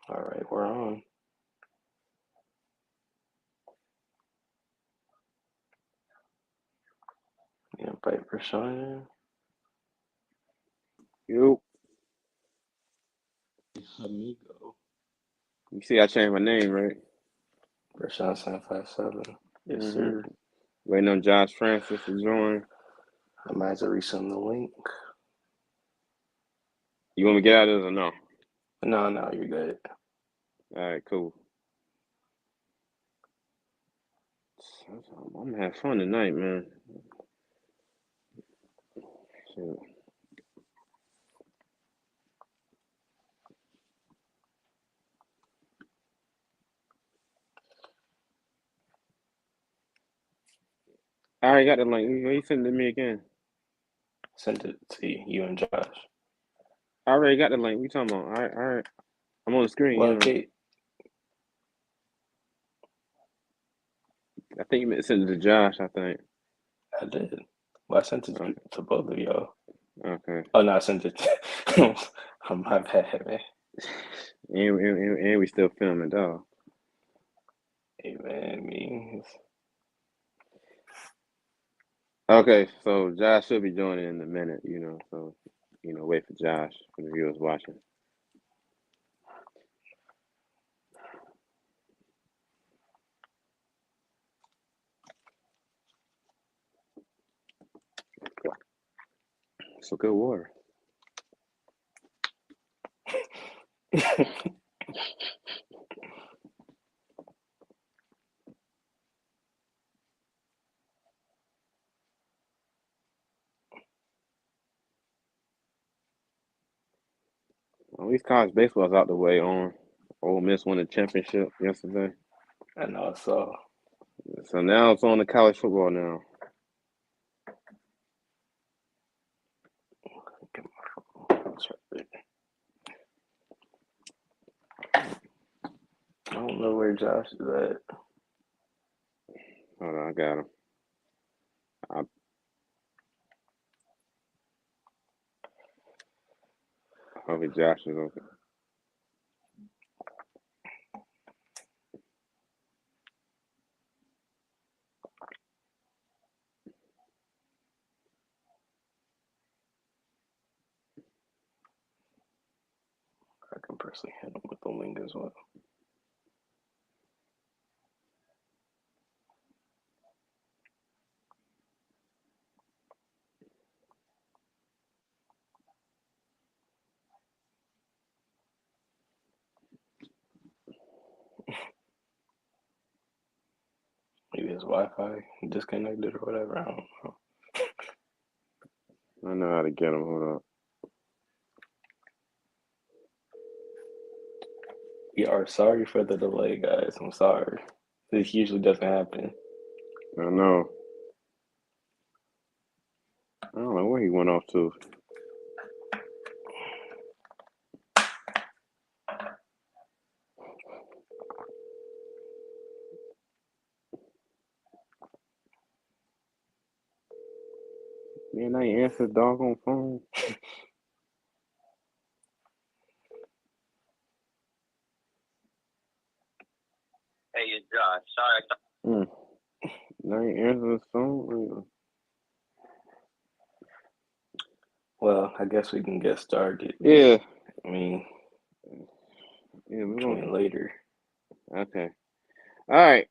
All right, we're on. Invite Rashawn. Yo, Amigo. you see I changed my name, right? Rashawn 757. Yes, Mm-hmm. sir. Waiting on Josh Francis to join. I might have to resend the link. You want me to get out of this or no? No, you're good. All right, cool. I'm gonna have fun tonight, man. Shit. I already got the link. You send it to me again. Send it to you and Josh. I already got the link. What you talking about? All right. I'm on the screen, Well, Kate, I think you meant to send it to Josh, I think. I did. Well, I sent it Oh, to both of y'all. okay. Oh, no, I sent it to. Oh, my bad, man. And we still filming, dog. Hey, man, I mean, Okay, so Josh should be joining in a minute, so wait for Josh for the viewers watching. So good water. At least college baseball's out the way on. Ole Miss won the championship yesterday. I know, so. So now it's on to college football now. Get my phone. That's right. I don't know where Josh is at. Hold on, I got him. I, Hopefully Josh is okay. I can personally hit him with the link as well. Maybe his Wi-Fi disconnected or whatever. I don't know. I know how to get him. Hold on. We are sorry for the delay, guys. I'm sorry. This usually doesn't happen. I know. I don't know where he went off to. Man, I ain't answered the doggone phone. Hey, it's Josh. Sorry. I ain't answered the phone. Well, I guess we can get started. Yeah. I mean, Yeah, we're going. join later. Okay. All right.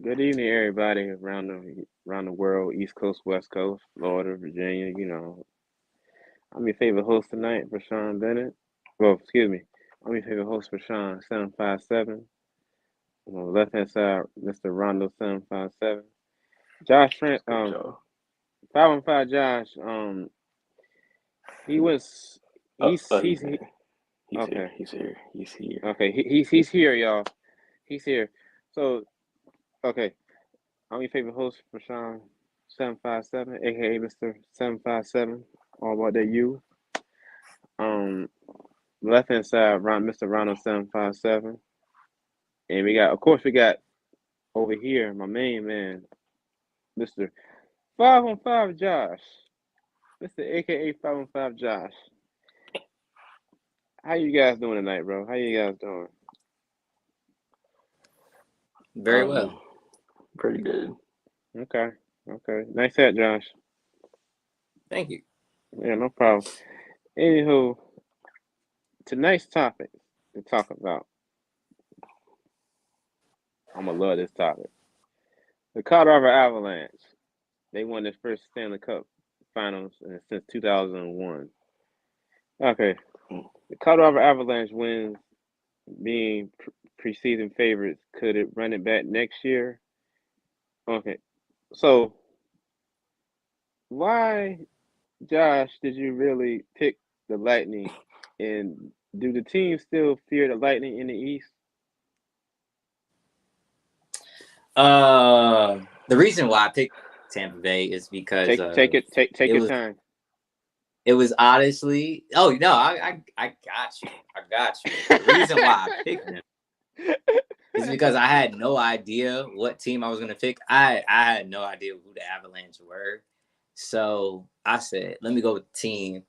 Good evening, everybody around the world, East Coast, West Coast, Florida, Virginia. I'm your favorite host tonight, Rashawn Bennett. Well, excuse me. I'm your favorite host, Rashawn 757. On the left hand side, Mr. Rondo 757. Josh Trent, What's good, Joe? 515 Josh. He was Oh, he's he's here. okay. He's here. He's here. Okay, he's here, y'all. He's here. So okay, I'm your favorite host, Rashawn 757, aka Mr. 757. All about that you. Um, left hand side, Mr. Ronald 757, and we got over here my main man, Mr. 515 Josh, Mr. AKA 515 Josh. How you guys doing tonight, bro? How you guys doing? Very well. Pretty good. Okay. Nice hat, Josh. Thank you. Yeah, no problem. Anywho, tonight's topic to talk about. I'm gonna love this topic. The Colorado Avalanche. They won their first Stanley Cup Finals since 2001. Okay, the Colorado Avalanche wins, being preseason favorites. Could it run it back next year? Okay, so why, Josh, did you really pick the Lightning? And do the team still fear the Lightning in the East? The reason why I picked Tampa Bay is because take your time. It was honestly. Oh no, I got you. I got you. The reason why I picked them is because I had no idea what team I was gonna pick. I had no idea who the Avalanche were, so I said, let me go with the team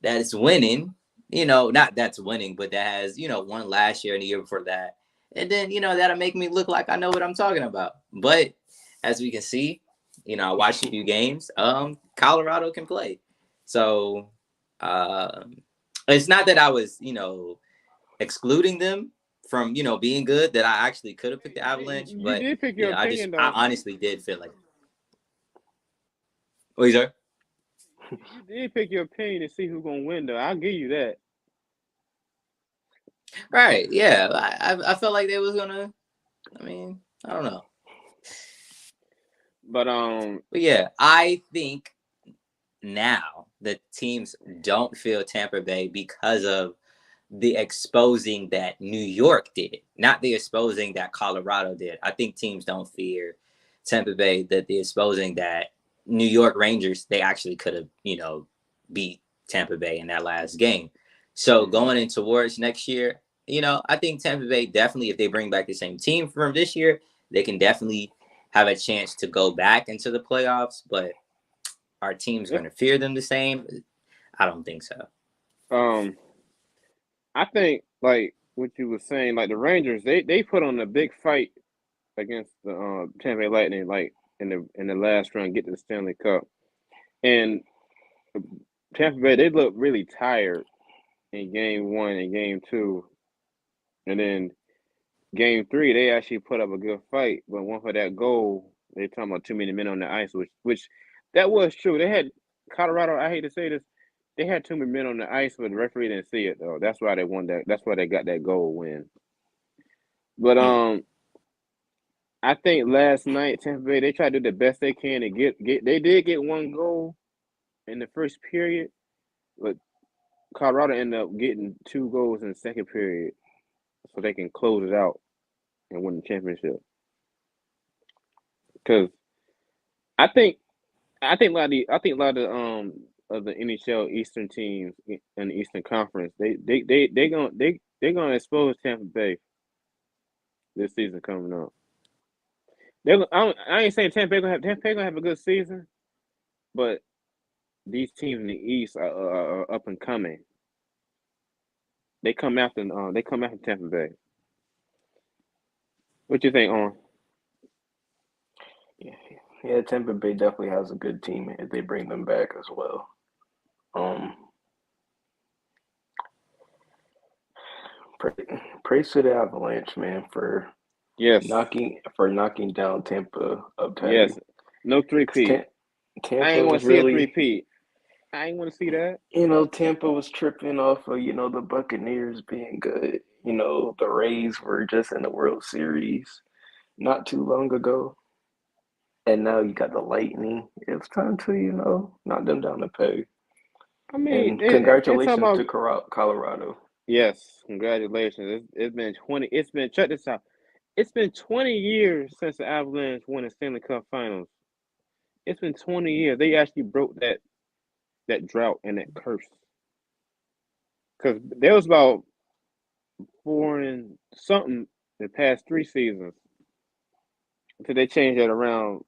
that is winning. Not that's winning, but that has won last year and the year before that. And then, that'll make me look like I know what I'm talking about. But as we can see, I watched a few games. Colorado can play. So it's not that I was, excluding them from, being good, that I actually could have picked the Avalanche. You did pick your opinion, though. I honestly did feel like. What is that? You did pick your opinion to see who's going to win, though. I'll give you that. Right, yeah. I felt like they was gonna. I mean, I don't know. But yeah, I think now the teams don't feel Tampa Bay because of the exposing that New York did, not the exposing that Colorado did. I think teams don't fear Tampa Bay, that the exposing that New York Rangers, they actually could have, beat Tampa Bay in that last game. So going into towards next year, I think Tampa Bay definitely, if they bring back the same team from this year, they can definitely have a chance to go back into the playoffs. But our team's going to fear them the same? I don't think so. I think, like what you were saying, like the Rangers, they put on a big fight against the Tampa Bay Lightning, like in the last round, get to the Stanley Cup. And Tampa Bay, they looked really tired in game 1 and game 2. And then game 3, they actually put up a good fight. But one for that goal, they talking about too many men on the ice, which that was true. They had Colorado, I hate to say this, they had too many men on the ice, but the referee didn't see it, though. That's why they won that. That's why they got that goal win. But I think last night Tampa Bay, they tried to do the best they can to get. They did get one goal in the first period, but Colorado ended up getting 2 goals in the second period, so they can close it out and win the championship. Because I think a lot of the NHL Eastern teams in the Eastern Conference, they're gonna expose Tampa Bay this season coming up. I ain't saying Tampa Bay gonna have a good season, but these teams in the East are up and coming. They come after Tampa Bay. What you think, On? Yeah, Tampa Bay definitely has a good team if they bring them back as well. Praise to the Avalanche, man, for knocking down Tampa up heavy. Yes, no 3-peat. Tampa I ain't want to see a 3-peat. I ain't want to see that. Tampa was tripping off of, the Buccaneers being good. The Rays were just in the World Series not too long ago. And now you got the Lightning. It's time to, knock them down the peg. I mean, and congratulations to Colorado. Yes, congratulations. It's been 20. Check this out. It's been 20 years since the Avalanche won the Stanley Cup Finals. It's been 20 years. They actually broke that drought and that curse. Because there was about 4 and something the past 3 seasons until they changed that around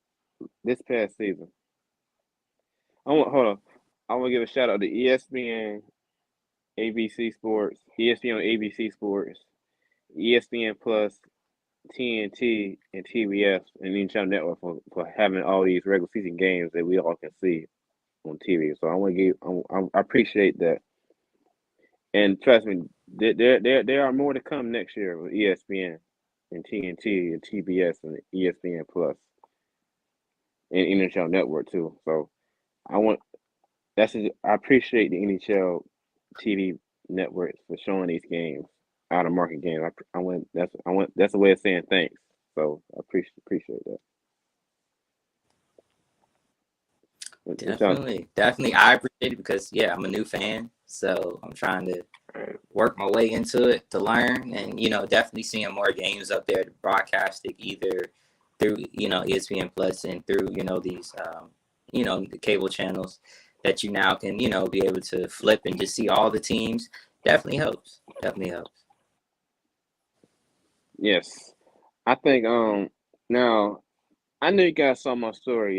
this past season. Hold on. I want to give a shout out to ESPN ABC Sports, ESPN on ABC Sports, ESPN Plus, TNT, and TBS, and the Channel Network for having all these regular season games that we all can see on TV. So I want to give, I appreciate that, and trust me, there are more to come next year with ESPN and TNT and TBS and ESPN Plus and NHL Network too. So I appreciate the NHL TV networks for showing these games, out of market games. That's a way of saying thanks. So I appreciate that. Definitely. I appreciate it because I'm a new fan, so I'm trying to work my way into it to learn, and definitely seeing more games up there broadcasted either through ESPN Plus and through these the cable channels that you now can be able to flip and just see all the teams. Definitely helps. Yes, I think now I know you guys saw my story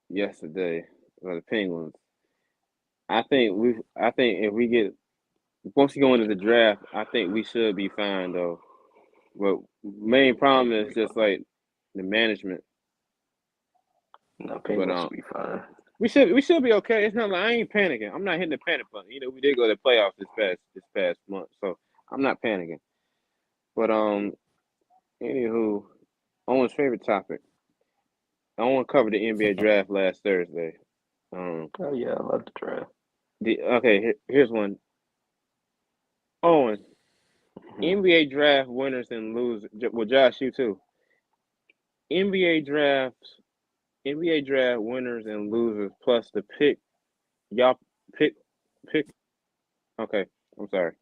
yesterday about the Penguins. I think if we get once we go into the draft, I think we should be fine though. But main problem is just like the management. No, Penguins will be fine. We should be okay. It's not like I ain't panicking. I'm not hitting the panic button. We did go to the playoffs this past month, so I'm not panicking. But anywho, Owen's favorite topic. I want to cover the NBA draft last Thursday. Oh yeah, I love the draft. Here's one. Owen, NBA draft winners and losers. Well, Josh, you too. NBA draft winners and losers plus the pick. Y'all pick. Okay, I'm sorry.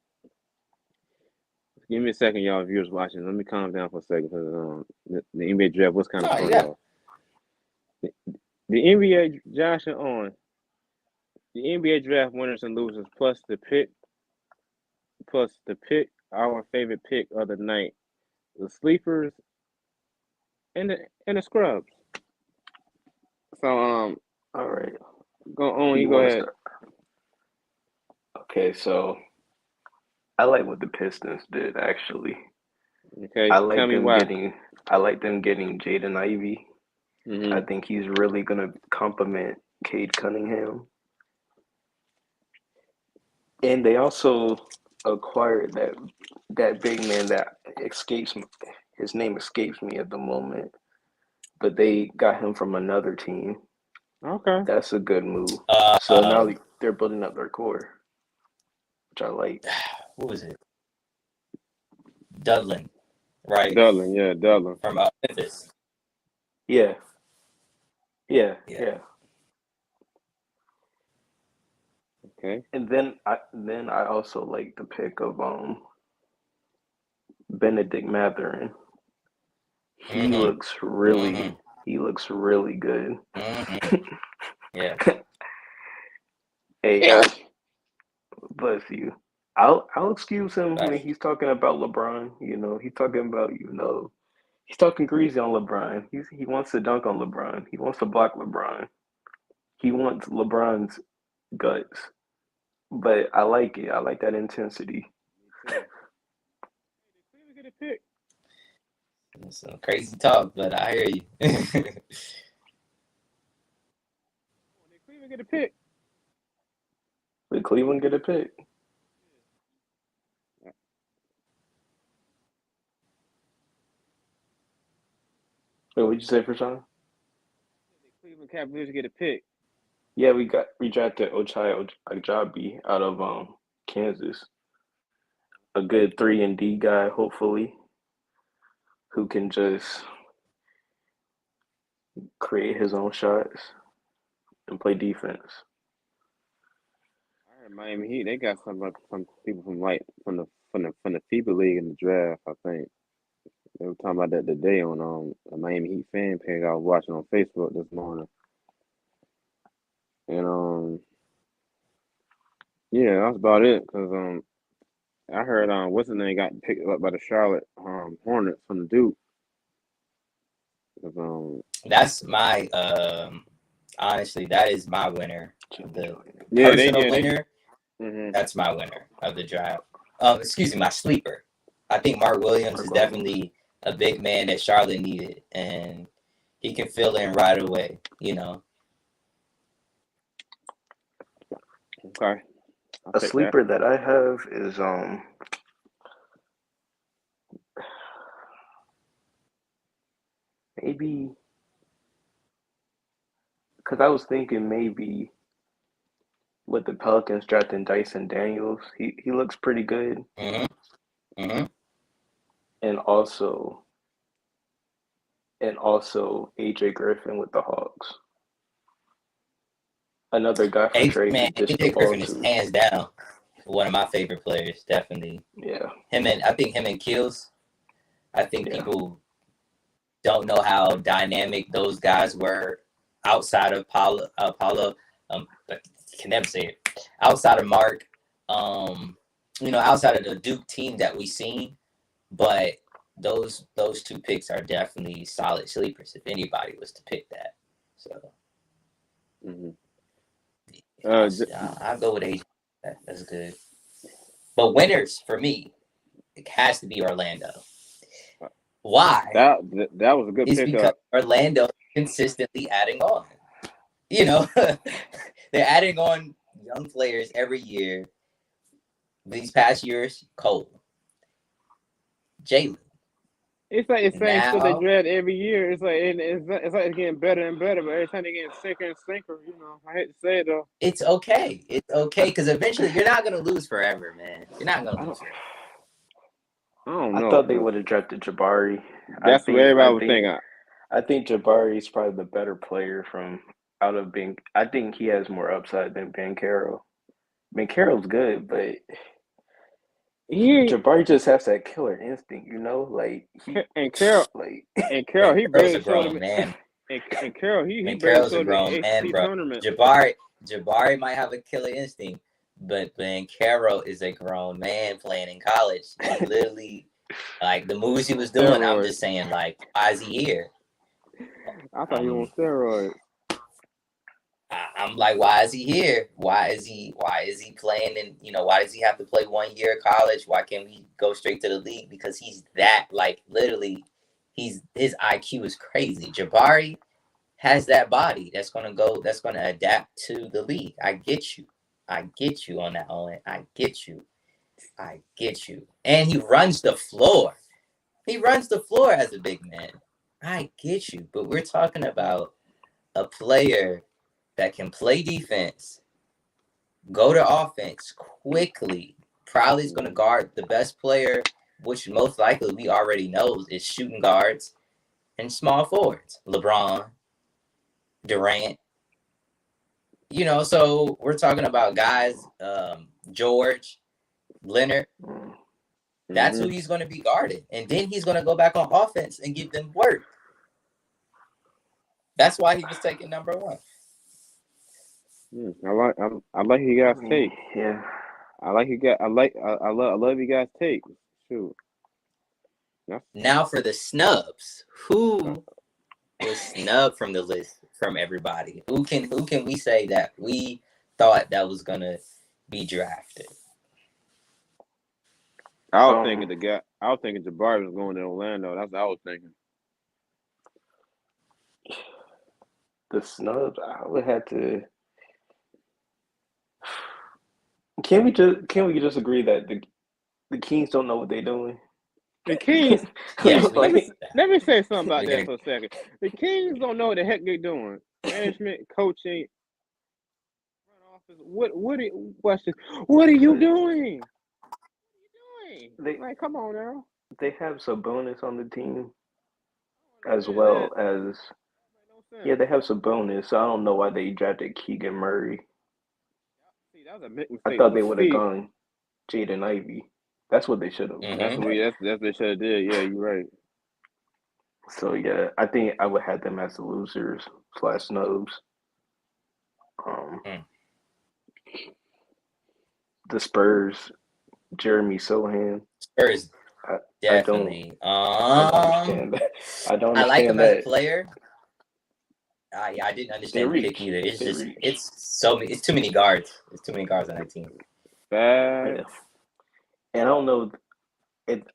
Give me a second, y'all viewers watching. Let me calm down for a second because the NBA draft was kind of fun, y'all. The NBA, Josh and Owen, the NBA draft winners and losers plus the pick, our favorite pick of the night, the sleepers, and the scrubs. So all right, go on. You go ahead. Okay, so I like what the Pistons did actually. Okay, I like tell me them why. them getting Jaden Ivey. Mm-hmm. I think he's really gonna complement Cade Cunningham. And they also acquired that big man that escapes me. His name escapes me at the moment, but they got him from another team. Okay, that's a good move. So now they're building up their core, which I like. What was it? Dudlin, right? Dudlin from Memphis. Yeah. Okay. And then I also like the pick of Benedict Mathurin. He looks really good. Yeah. Hey, bless you. I'll excuse him when he's talking about LeBron. He's talking about he's talking greasy on LeBron. He wants to dunk on LeBron. He wants to block LeBron. He wants LeBron's guts. But I like it. I like that intensity. That's some crazy talk, but I hear you. Cleveland get a pick. Did Cleveland get a pick? Wait, what'd you say for Sean? Cleveland Cavaliers get a pick. Yeah, we drafted Ochai Ajabi out of Kansas. A good 3-and-D guy, hopefully, who can just create his own shots and play defense. I heard Miami Heat. They got some people from the FIBA league in the draft. I think they were talking about that today on a Miami Heat fan page I was watching on Facebook this morning. And yeah, that's about it. Cause I heard what's his name got picked up by the Charlotte Hornets from the Duke. That's my honestly, that is my winner. The winner. That's my winner of the draft. Excuse me, my sleeper. I think Mark Williams is definitely a big man that Charlotte needed, and he can fill in right away. Okay. A sleeper that I have is maybe because I was thinking maybe with the Pelicans drafting Dyson Daniels, he looks pretty good, and also AJ Griffin with the Hawks. Another guy for trade to dish the AJ ball Griffin is to. hands down one of my favorite players, definitely. Yeah. I think him and Kills. I think people don't know how dynamic those guys were outside of Paulo. I can never say it. Outside of Mark, outside of the Duke team that we seen, but those two picks are definitely solid sleepers if anybody was to pick that. So, I'll go with AJ. That's good. But winners for me, it has to be Orlando. Why? That was a good pick. It's because Orlando is consistently adding on. They're adding on young players every year. These past years, Cole, Jalen. It's like it's same stuff they draft every year. It's like it's getting better and better, but every time they get sicker and sinker. I hate to say it though. It's okay. It's okay because eventually you're not gonna lose forever, man. You're not gonna lose forever. I don't know. I thought they would have drafted Jabari. That's what everybody was thinking. I think Jabari is probably the better player from out of Ben. I think he has more upside than Banchero. Banchero's good, but Jabari just has that killer instinct, Carroll, he barely a grown man. And Carroll, he Carroll's a grown man, bro. Jabari might have a killer instinct, but Banchero is a grown man playing in college. He literally, like the moves he was doing, I'm just saying, like, why is he here? I thought he was on steroids. I'm like, why is he here? Why is he playing? And why does he have to play 1 year of college? Why can't we go straight to the league? Because he's that, like, literally, his IQ is crazy. Jabari has that body that's gonna adapt to the league. I get you on that, Owen. I get you. And he runs the floor. He runs the floor as a big man. I get you, but we're talking about a player that can play defense, go to offense quickly, probably is going to guard the best player, which most likely we already know is shooting guards and small forwards. LeBron, Durant. So we're talking about guys, George, Leonard. That's who he's going to be guarded. And then he's going to go back on offense and give them work. That's why he was taken number 1. I like you guys' take. Yeah. I love you guys' take. Shoot. Now for the snubs. Who was snubbed from the list from everybody? Who can we say that we thought that was gonna be drafted? I was thinking Jabari was going to Orlando. That's what I was thinking. The snubs, I would have to. Can we just agree that the Kings don't know what they're doing? The Kings. Yes, let me say something about that for a second. The Kings don't know what the heck they're doing. Management, coaching, front office. What are you doing? What are you doing? Like, come on now. They have Sabonis on the team, as well as they have Sabonis. So I don't know why they drafted Keegan Murray. See, that was a big mistake. I thought they would have gone Jaden Ivey. That's what they should have. That's what they should have did. Yeah, you're right. So yeah, I think I would have them as the losers / snubs. The Spurs, Jeremy Sohan. Spurs, definitely. I don't understand that. I like him as a player. I didn't understand the pick either. It's just it's too many guards. It's too many guards on that team. Facts. Yeah. And I don't know,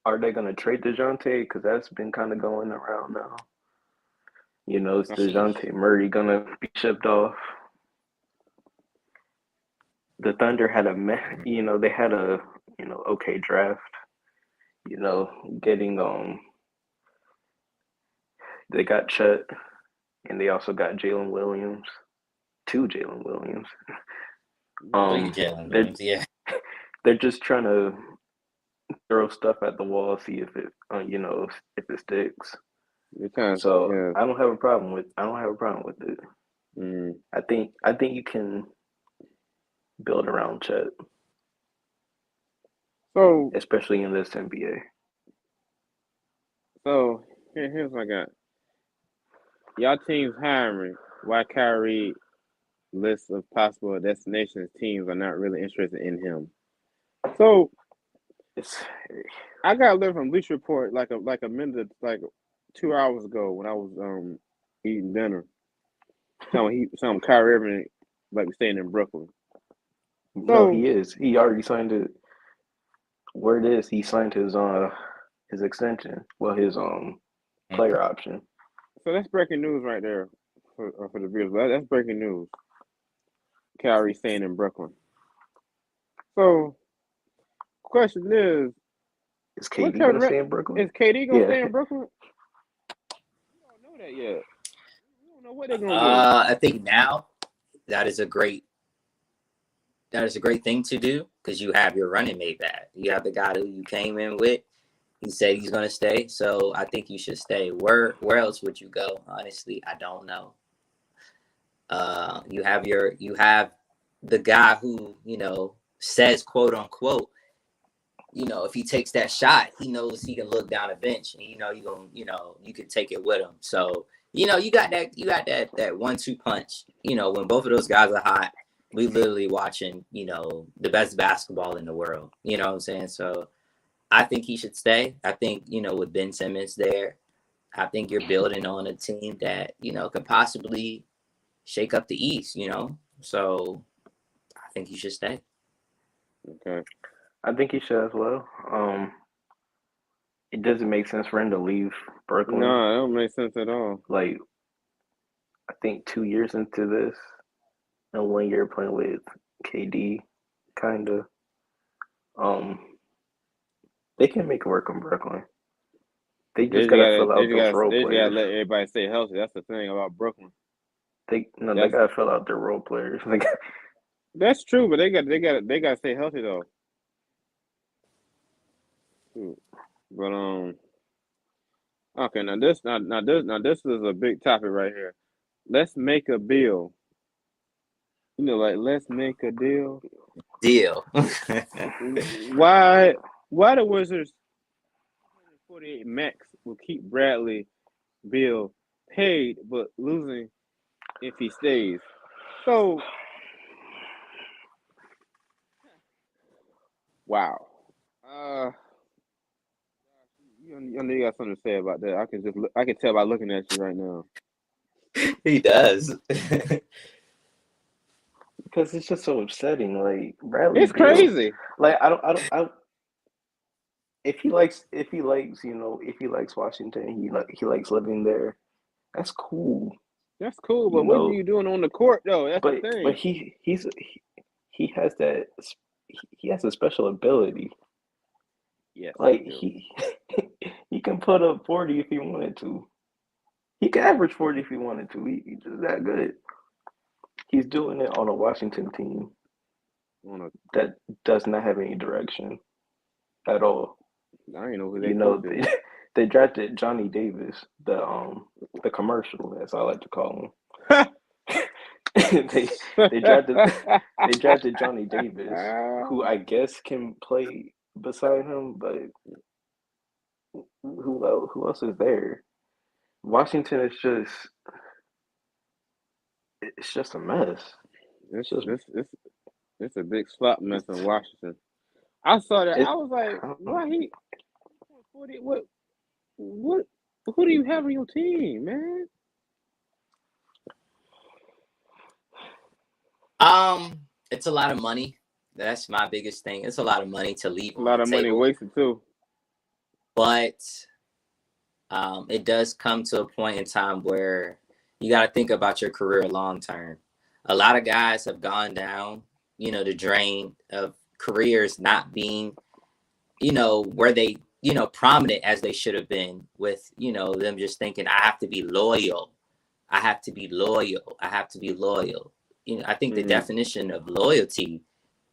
are they going to trade DeJounte? Because that's been kind of going around now. You know, is DeJounte Murray going to be shipped off? The Thunder had they had a, okay draft. You know, getting they got Chet, and they also got Jalen Williams, 2 Jalen Williams. Jalen Williams, yeah. They're just trying to throw stuff at the wall, see if it, if it sticks. So yeah. I don't have a problem with it. Mm. I think you can build around Chet. So especially in this NBA. So here's what I got. Y'all teams hiring. Why Kyrie list of possible destinations teams are not really interested in him. So I got a letter from Bleacher Report like a minute, like 2 hours ago when I was eating dinner. Some Kyrie Irving like staying in Brooklyn. No, he is. He already signed it. Word is he signed his extension. Well, his player option. So that's breaking news right there for the viewers. That's breaking news. Kyrie staying in Brooklyn. So, question is KD going to stay in Brooklyn? Is KD going to stay in Brooklyn? We don't know that yet. We don't know what they're going to do. I think now that is a great thing to do because you have your running mate back. You have the guy who you came in with. He said he's going to stay, so I think you should stay. Where else would you go? Honestly, I don't know. You have the guy who says quote unquote, if he takes that shot, he knows he can look down a bench and you can take it with him. So you got that 1-2 punch. When both of those guys are hot, we literally watching the best basketball in the world. You know what I'm saying? So I think he should stay. I think with Ben Simmons there, I think you're building on a team that could possibly shake up the East. So I think he should stay. Okay. I think he should as well. It doesn't make sense for him to leave Brooklyn. No, it don't make sense at all. Like, I think 2 years into this, and 1 year playing with KD, kind of. They can make it work in Brooklyn. They just gotta fill out those role players. They gotta let everybody stay healthy. That's the thing about Brooklyn. They gotta fill out their role players. That's true, but they gotta stay healthy though. But okay, now this is a big topic right here. Let's make a deal. Let's make a deal. Deal. Why the Wizards 148 max will keep Bradley Beal paid but losing if he stays? So wow. You got something to say about that. I can tell by looking at you right now. He does. Because it's just so upsetting. Like Bradley, it's crazy. Like I don't. If he likes Washington, he likes living there. That's cool. That's cool, but what are you doing on the court though? That's the thing. But he has that. He has a special ability. Yes. Like he can put up 40 if he wanted to. He can average 40 if he wanted to. He's just that good. He's doing it on a Washington team that does not have any direction at all. I don't know who they drafted Johnny Davis, the commercial, as I like to call him. they drafted Johnny Davis, who I guess can play beside him, but who else is there? Washington is just a mess. It's a big slop mess in Washington. I saw that. I was like, why he 40? What? Who do you have on your team, man? It's a lot of money. That's my biggest thing. It's a lot of money to leave A lot of money wasted too. But it does come to a point in time where you got to think about your career long term. A lot of guys have gone down, the drain of careers not being, where they, prominent as they should have been with, them just thinking, I have to be loyal. I have to be loyal. I have to be loyal. I think the definition of loyalty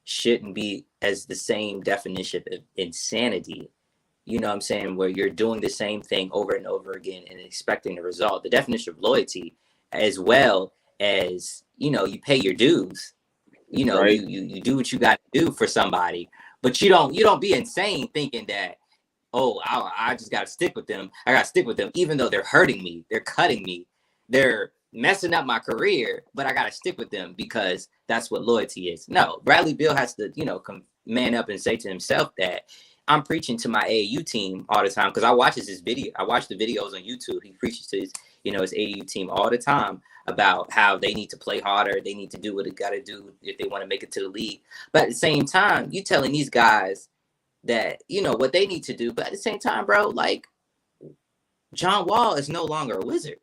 shouldn't be as the same definition of insanity. You know what I'm saying? Where you're doing the same thing over and over again and expecting the result. The definition of loyalty, as well as, you pay your dues. Right. You do what you got to do for somebody, but you don't be insane thinking that, oh, I just got to stick with them. I got to stick with them, even though they're hurting me. They're cutting me. They're messing up my career, but I got to stick with them because that's what loyalty is. No, Bradley Beal has to, man up and say to himself that I'm preaching to my AAU team all the time because I watch the videos on YouTube. He preaches to his AAU team all the time about how they need to play harder. They need to do what they got to do if they want to make it to the league. But at the same time, you telling these guys that, what they need to do. But at the same time, bro, like John Wall is no longer a Wizard.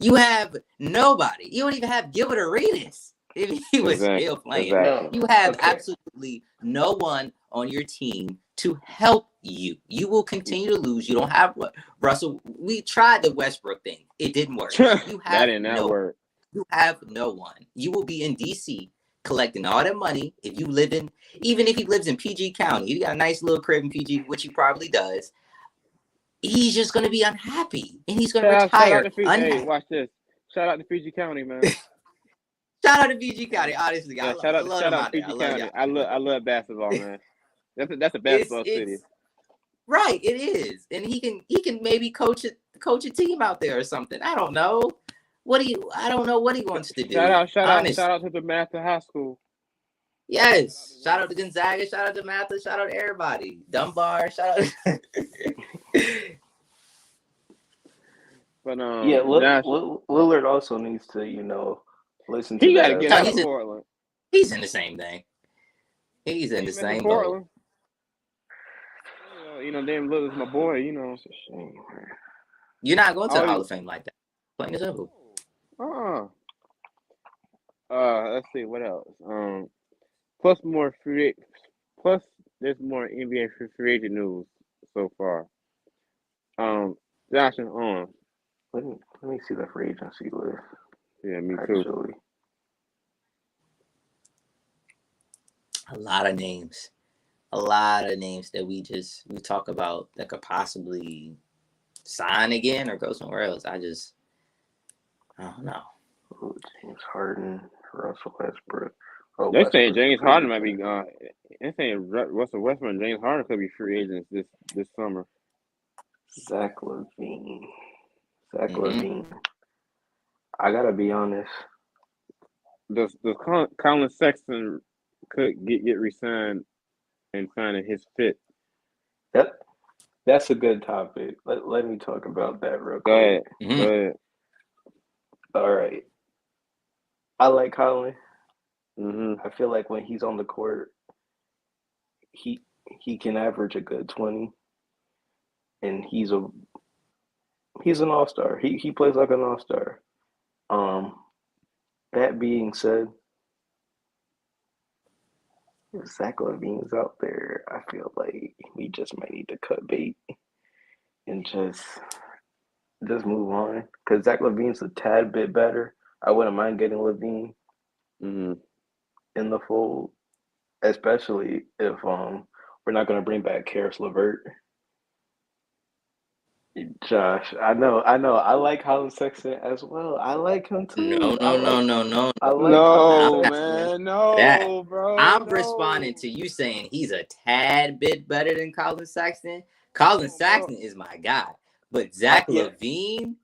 You have nobody. You don't even have Gilbert Arenas if he was still playing. Exactly. You have absolutely no one on your team to help you. You will continue to lose. You don't have what Russell. We tried the Westbrook thing. It didn't work. You have That did not work. You have no one. You will be in DC collecting all that money. Even if he lives in PG County, he got a nice little crib in PG, which he probably does. He's just going to be unhappy, and he's going to retire unhappy. Hey, watch this. Shout out to PG County, man. Shout out to PG County, honestly. Yeah, shout out to PG County. I love basketball, man. That's a basketball city. Right, it is, and he can maybe coach a team out there or something. I don't know. I don't know what he wants to do. Shout out to the Master High School. Yes, shout out to Gonzaga, shout out to Matha, shout out to everybody. Dunbar, shout out. But yeah, Lillard also needs to listen to. He got to get out of Portland. He's in the same thing. He's in the same boat. Damn Lillard's my boy. It's a shame. You're not going to the Hall of Fame like that. Plain and simple. Let's see what else. Plus there's more NBA free agent news so far. Josh and let me see the free agency list. Yeah, me too. Actually. A lot of names that we talk about that could possibly sign again or go somewhere else. I don't know. Ooh, James Harden, Russell Westbrook. They're saying James Harden might be gone. They're saying Russell Westbrook and James Harden could be free agents this summer. Zach LaVine. I gotta be honest. Does Colin Sexton could get re-signed and finding his fit? That's a good topic. Let me talk about that real quick. Go ahead. Mm-hmm. Go ahead. All right. I like Colin. Mm-hmm. I feel like when he's on the court, he can average a good 20, and he's an all-star. He plays like an all-star. That being said, if Zach LaVine's out there, I feel like we just might need to cut bait and just move on. Because Zach LaVine's a tad bit better. I wouldn't mind getting LaVine in the fold, especially if we're not going to bring back Karis LeVert. Josh, I know. I like Colin Sexton as well. I like him too. No. I like no, man. No, bro. I'm responding to you saying he's a tad bit better than Colin Sexton. Colin Sexton is my guy. But Zach LaVine,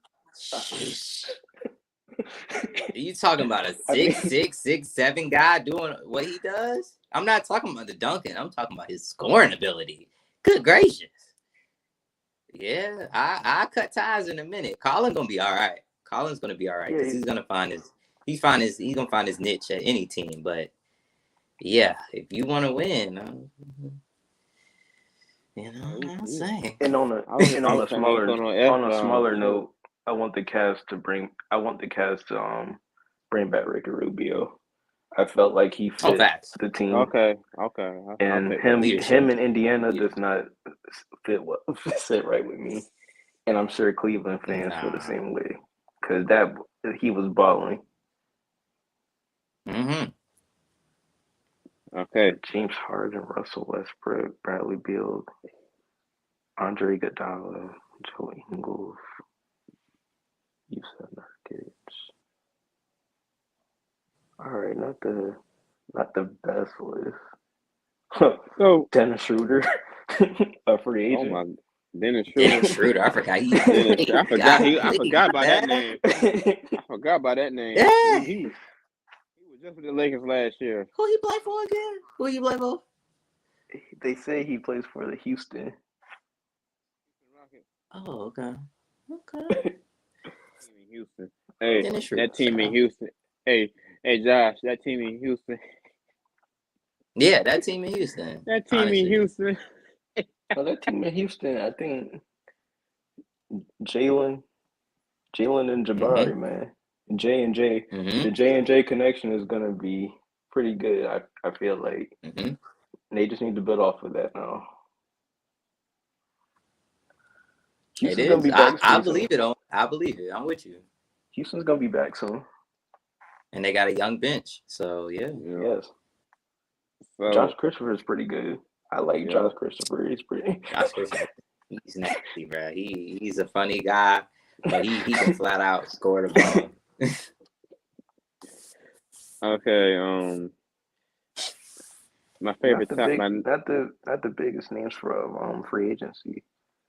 you talking about a 6'7" guy doing what he does? I'm not talking about the dunking. I'm talking about his scoring ability. Good gracious. Yeah, I cut ties in a minute. Colin's gonna be all right. Colin's gonna be all right because he's gonna find his niche at any team. But Yeah, if you want to win, you know what I'm saying. And on I was a planning on throwing F on a bomb smaller shit. note, I want the Cavs to bring back Ricky Rubio. I felt like he Oh, fit facts. the team, Okay. I'll and take that. Leadership. him in Indiana Yeah. does not sit right with me. And I'm sure Cleveland fans feel the Nah. same way because he was balling. Mm-hmm. Okay. James Harden, Russell Westbrook, Bradley Beal, Andre Iguodala, Joe Ingles, Yusuf Nurkic. All right, not the best list. So, Dennis Schroeder, a free oh agent. my, Dennis Dennis Schroeder. Schroeder. I forgot he I forgot about that name. I forgot about that name. Yeah. He was just with the Lakers last year. Who he play for again? Who he play for? They say he plays for the Houston. Oh, okay. Team in Houston. Hey, Dennis Schroeder. that team in Houston. Hey, Josh, that team in Houston. Yeah, that team in Houston. That team honestly. in Houston. Well, that team in Houston, I think Jalen and Jabari, man. J and J. Mm-hmm. The J and J connection is gonna be pretty good. I feel like they just need to build off of that now. Houston's gonna be back. I believe it. I believe it. I'm with you. Houston's gonna be back soon. And they got a young bench, so yeah. Yes. So, Josh Christopher is pretty good. I like Josh Christopher. He's pretty. Josh Christopher, he's nasty, bro. He's a funny guy, but he can flat out score the ball. okay. My favorite not the biggest names for free agency.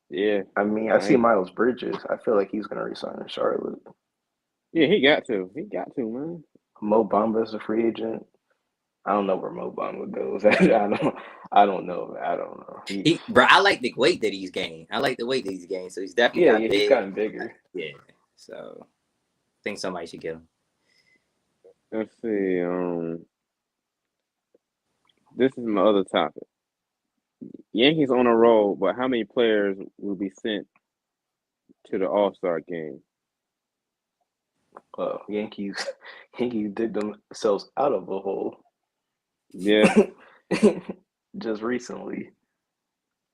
Yeah. I mean, I see Miles Bridges. I feel like he's gonna resign in Charlotte. Yeah, he got to. Man. Mo Bamba is a free agent. I don't know where Mo Bamba goes. I don't know. Bro, I like the weight that he's gained. So he's definitely got big. He's gotten bigger. Yeah. So I think somebody should get him. Let's see. This is my other topic. Yankees on a roll, but how many players will be sent to the All-Star game? Yankees dig themselves out of a hole. Yeah. Just recently.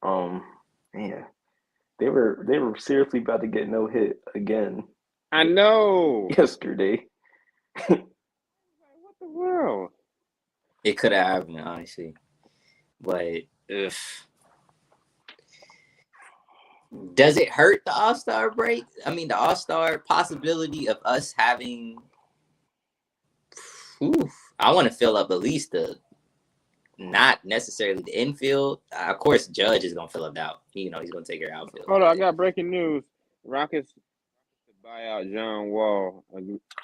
Man. They were seriously about to get no hit again. I know. Yesterday. What the world? It could have happened, honestly. But does it hurt the All-Star break? I mean, the All-Star possibility of us having I want to fill up at least not necessarily the infield. Of course, Judge is gonna fill up out. He's gonna take your outfield. Hold on, I got breaking news. Rockets to buy out John Wall.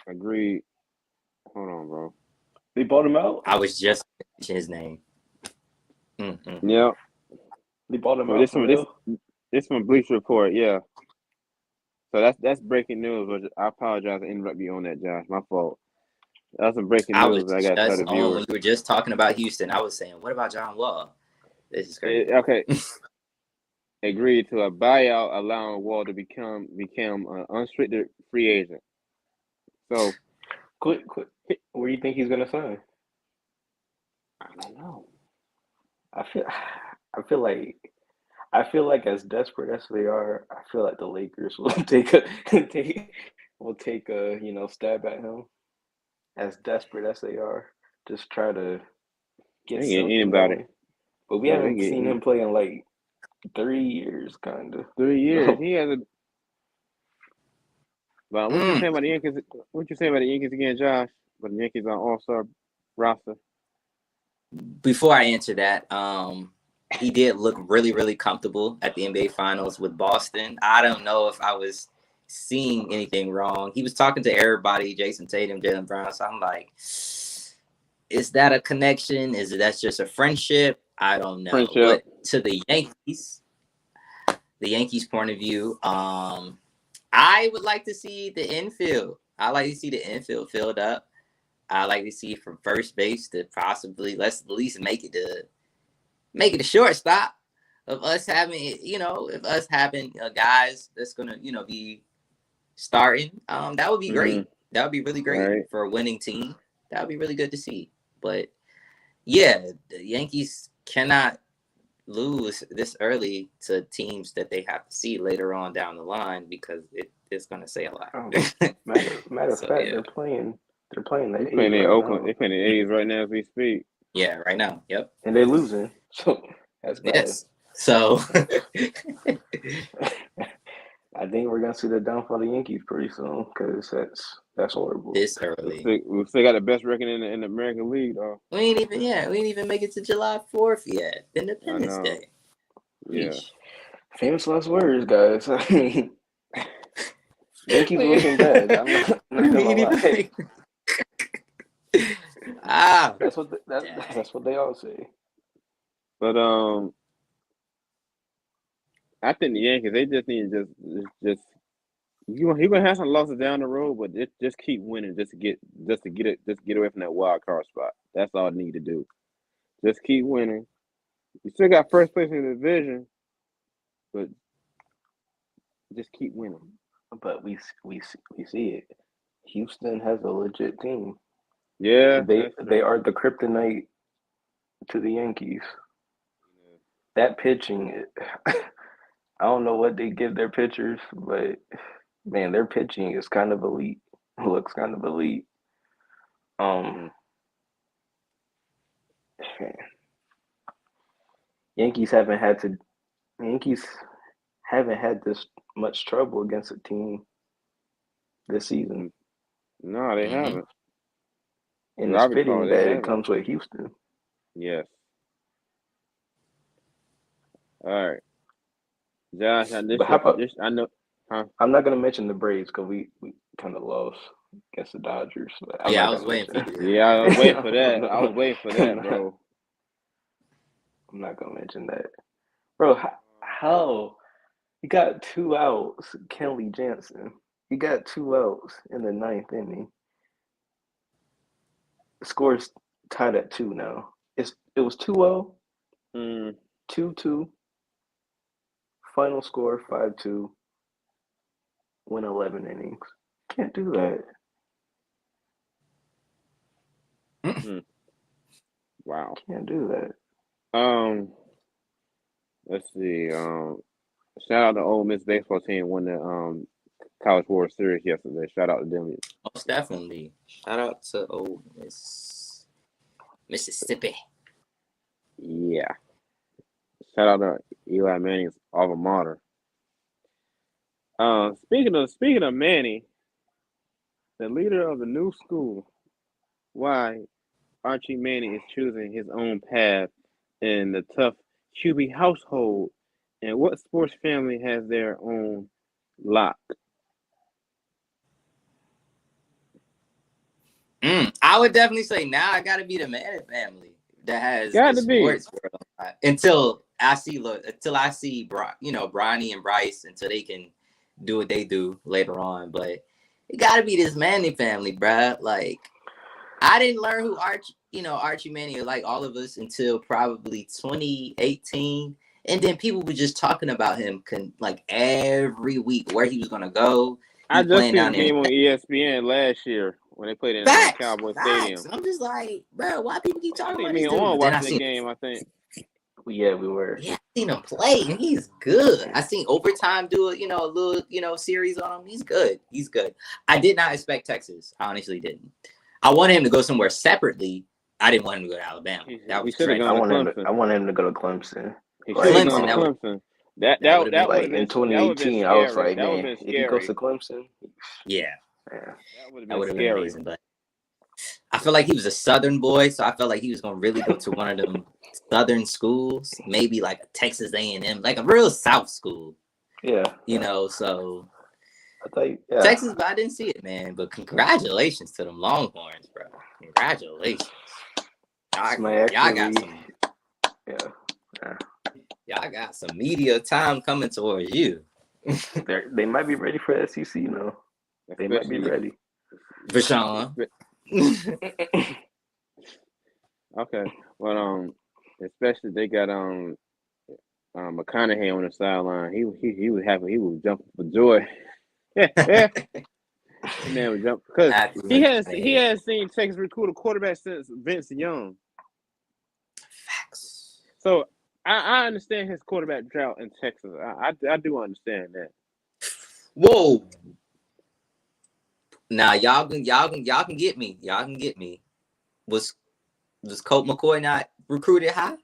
Agreed. Hold on, bro. They bought him out. I was just mentioning his name. Mm-hmm. Yeah. They bought him out. This from Bleacher Report. Yeah. So that's breaking news. Which I apologize to interrupt you on that, Josh. My fault. That's some breaking news. I got to tell the viewers. When you were just talking about Houston, I was saying, what about John Wall? This is crazy. Okay. Agreed to a buyout, allowing Wall to become an unrestricted free agent. So, quick. Where do you think he's gonna sign? I don't know. I feel like as desperate as they are, I feel like the Lakers will take a stab at him. As desperate as they are, just try to get anybody. Going. But we haven't seen him play in like 3 years, kind of. 3 years. He has a. But what you saying about the Yankees? What you saying about the Yankees again, Josh? But the Yankees on All-Star roster. Before I answer that, he did look really, really comfortable at the NBA Finals with Boston. I don't know if I was seeing anything wrong. He was talking to everybody, Jason Tatum, Jaylen Brown. So I'm like, is that a connection? That's just a friendship? I don't know. Friendship. But to the Yankees point of view, I would like to see the infield. I like to see the infield filled up. I like to see from first base to possibly let's at least make it to shortstop. Of us having, if us having guys that's gonna, be starting, that would be great. That would be really great for a winning team. That would be really good to see. But yeah, the Yankees cannot lose this early to teams that they have to see later on down the line because it's going to say a lot. Matter of fact, they're playing the A's playing in right Oakland. now. They're playing the A's right now as we speak. Yeah, right now. Yep. And they're losing. So that's bad. Yes. So I think we're gonna see the downfall of the Yankees pretty soon because that's horrible. This early. We still got the best record in the American League, though. We ain't even make it to July 4th yet. Independence Day. Yeah. Famous last words, guys. I mean, Yankees looking bad. I'm not gonna lie. That's what they all say. But I think the Yankees, they just need to just you're gonna have some losses down the road, but just keep winning just to get away from that wild card spot. That's all they need to do. Just keep winning. You still got first place in the division, but just keep winning. But we see it. Houston has a legit team. Yeah, they are the kryptonite to the Yankees. That pitching, I don't know what they give their pitchers, but man, their pitching is kind of elite. Looks kind of elite. Yankees haven't had this much trouble against a team this season. No, they haven't. And it's fitting that it comes with Houston. Yes. All right. Josh, I know. Huh? I'm not gonna mention the Braves because we kind of lost against the Dodgers. I was waiting for that. Yeah, I was waiting for that. I was waiting for that, bro. I'm not gonna mention that, bro. How you got 2 outs, Kenley Jansen? You got 2 outs in the 9th inning. The score's tied at 2 now. It was 2-0, 2-2. Final score 5-2. Win 11 innings. Can't do that. Wow. Can't do that. Let's see. Shout out to Ole Miss baseball team won the College World Series yesterday. Shout out to them. Most definitely. Shout out to Ole Miss, Mississippi. Yeah. Shout out to Eli Manning's alma mater. Speaking of Manny, the leader of the new school, why Archie Manning is choosing his own path in the tough QB household, and what sports family has their own lock? I would definitely say now I got to be the Manning family that has the sports world. Until I see Bronny and Bryce until they can do what they do later on. But it got to be this Manning family, bruh. Like, I didn't learn who Archie Manning, like all of us, until probably 2018. And then people were just talking about him like every week, where he was going to go. I just seen him on ESPN last year when they played in the Cowboy Stadium. I'm just like, bro, why people keep talking about this this dude? On watching the game, I think. Yeah, we were. Yeah, I seen him play, and he's good. I seen Overtime do a little series on him. He's good. I did not expect Texas. I honestly didn't. I wanted him to go somewhere separately. I didn't want him to go to Alabama. That was I wanted him to go to Clemson. Clemson. That like in 2018. I was like, man, if he goes to Clemson, yeah, that would have been amazing. But I feel like he was a Southern boy, so I felt like he was gonna really go to one of them Southern schools, maybe like a Texas A&M, like a real South school. Yeah, So I thought, Texas, but I didn't see it, man. But congratulations to them Longhorns, bro. Congratulations. Y'all got some. Y'all got some media time coming towards you. They might be ready for SEC, though. They might be ready. Rashawn. Okay. Well, especially they got McConaughey on the sideline. He was happy. He was jumping for joy. Yeah. The man was jumping because he has seen Texas recruit a quarterback since Vince Young. Facts. So I understand his quarterback drought in Texas. I do understand that. Whoa. Now y'all can get me. Y'all can get me. Was Colt McCoy not recruited high?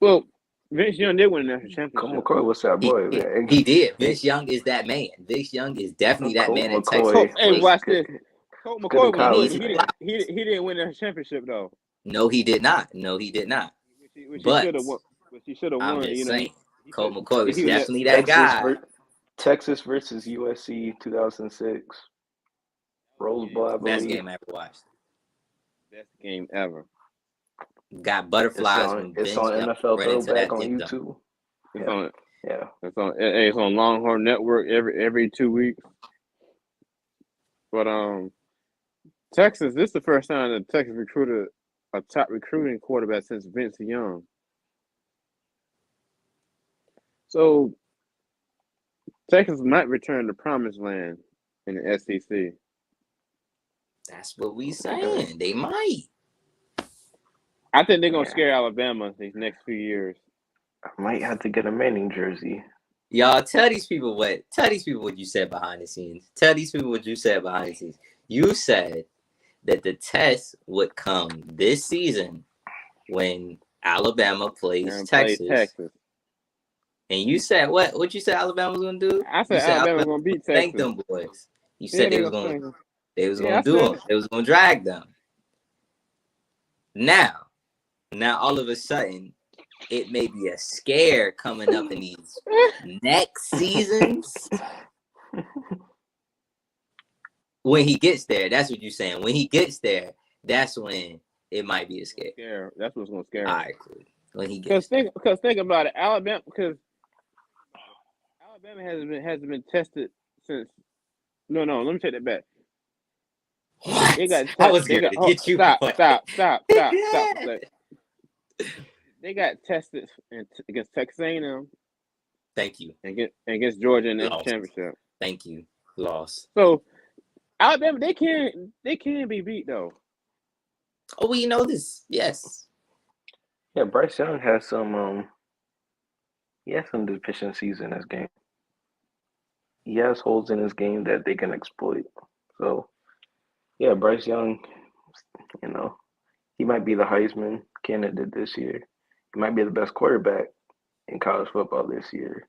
Well, Vince Young did win a national championship. Colt McCoy was that boy, man. He did. Vince Young is that man. Vince Young is definitely that man in Texas. Hey, watch this. Colt McCoy was he didn't win a championship though. No, he did not. No, he did not. Which he should have won. Which he should have won. I'm just saying. He Colt McCoy was definitely that Texas guy. Texas versus USC 2006. Rose Bowl, I believe. Best game I ever watched. Best game ever. Got butterflies. It's on NFL Throwback on YouTube. It's on Longhorn Network every 2 weeks. But Texas, this is the first time that Texas recruited a top recruiting quarterback since Vince Young. So Texas might return to promised land in the SEC. That's what we saying. They might. I think they're gonna scare Alabama these next few years. I might have to get a Manning jersey. Y'all tell these people what you said behind the scenes. Tell these people what you said behind the scenes. You said that the test would come this season when Alabama plays Texas. And you said what? What you said Alabama was gonna do? I said Alabama was gonna beat Texas. Thank them boys. You said they was gonna do them. They was gonna drag them. Now all of a sudden, it may be a scare coming up in these next seasons. When he gets there, that's what you're saying. When he gets there, that's when it might be a scare. That's what's gonna scare him. All right, cool. When he gets because think about it, Alabama hasn't been tested since. No, let me take that back. What? They got I was going to get you. Stop. They got tested against Texas A&M. Thank you. Against Georgia in the championship. Thank you. Lost. So Alabama, they can be beat though. Oh, well, you know this. Yes. Yeah, Bryce Young has some deficiencies in his game. He has holes in his game that they can exploit. So, yeah, Bryce Young, he might be the Heisman candidate this year. He might be the best quarterback in college football this year.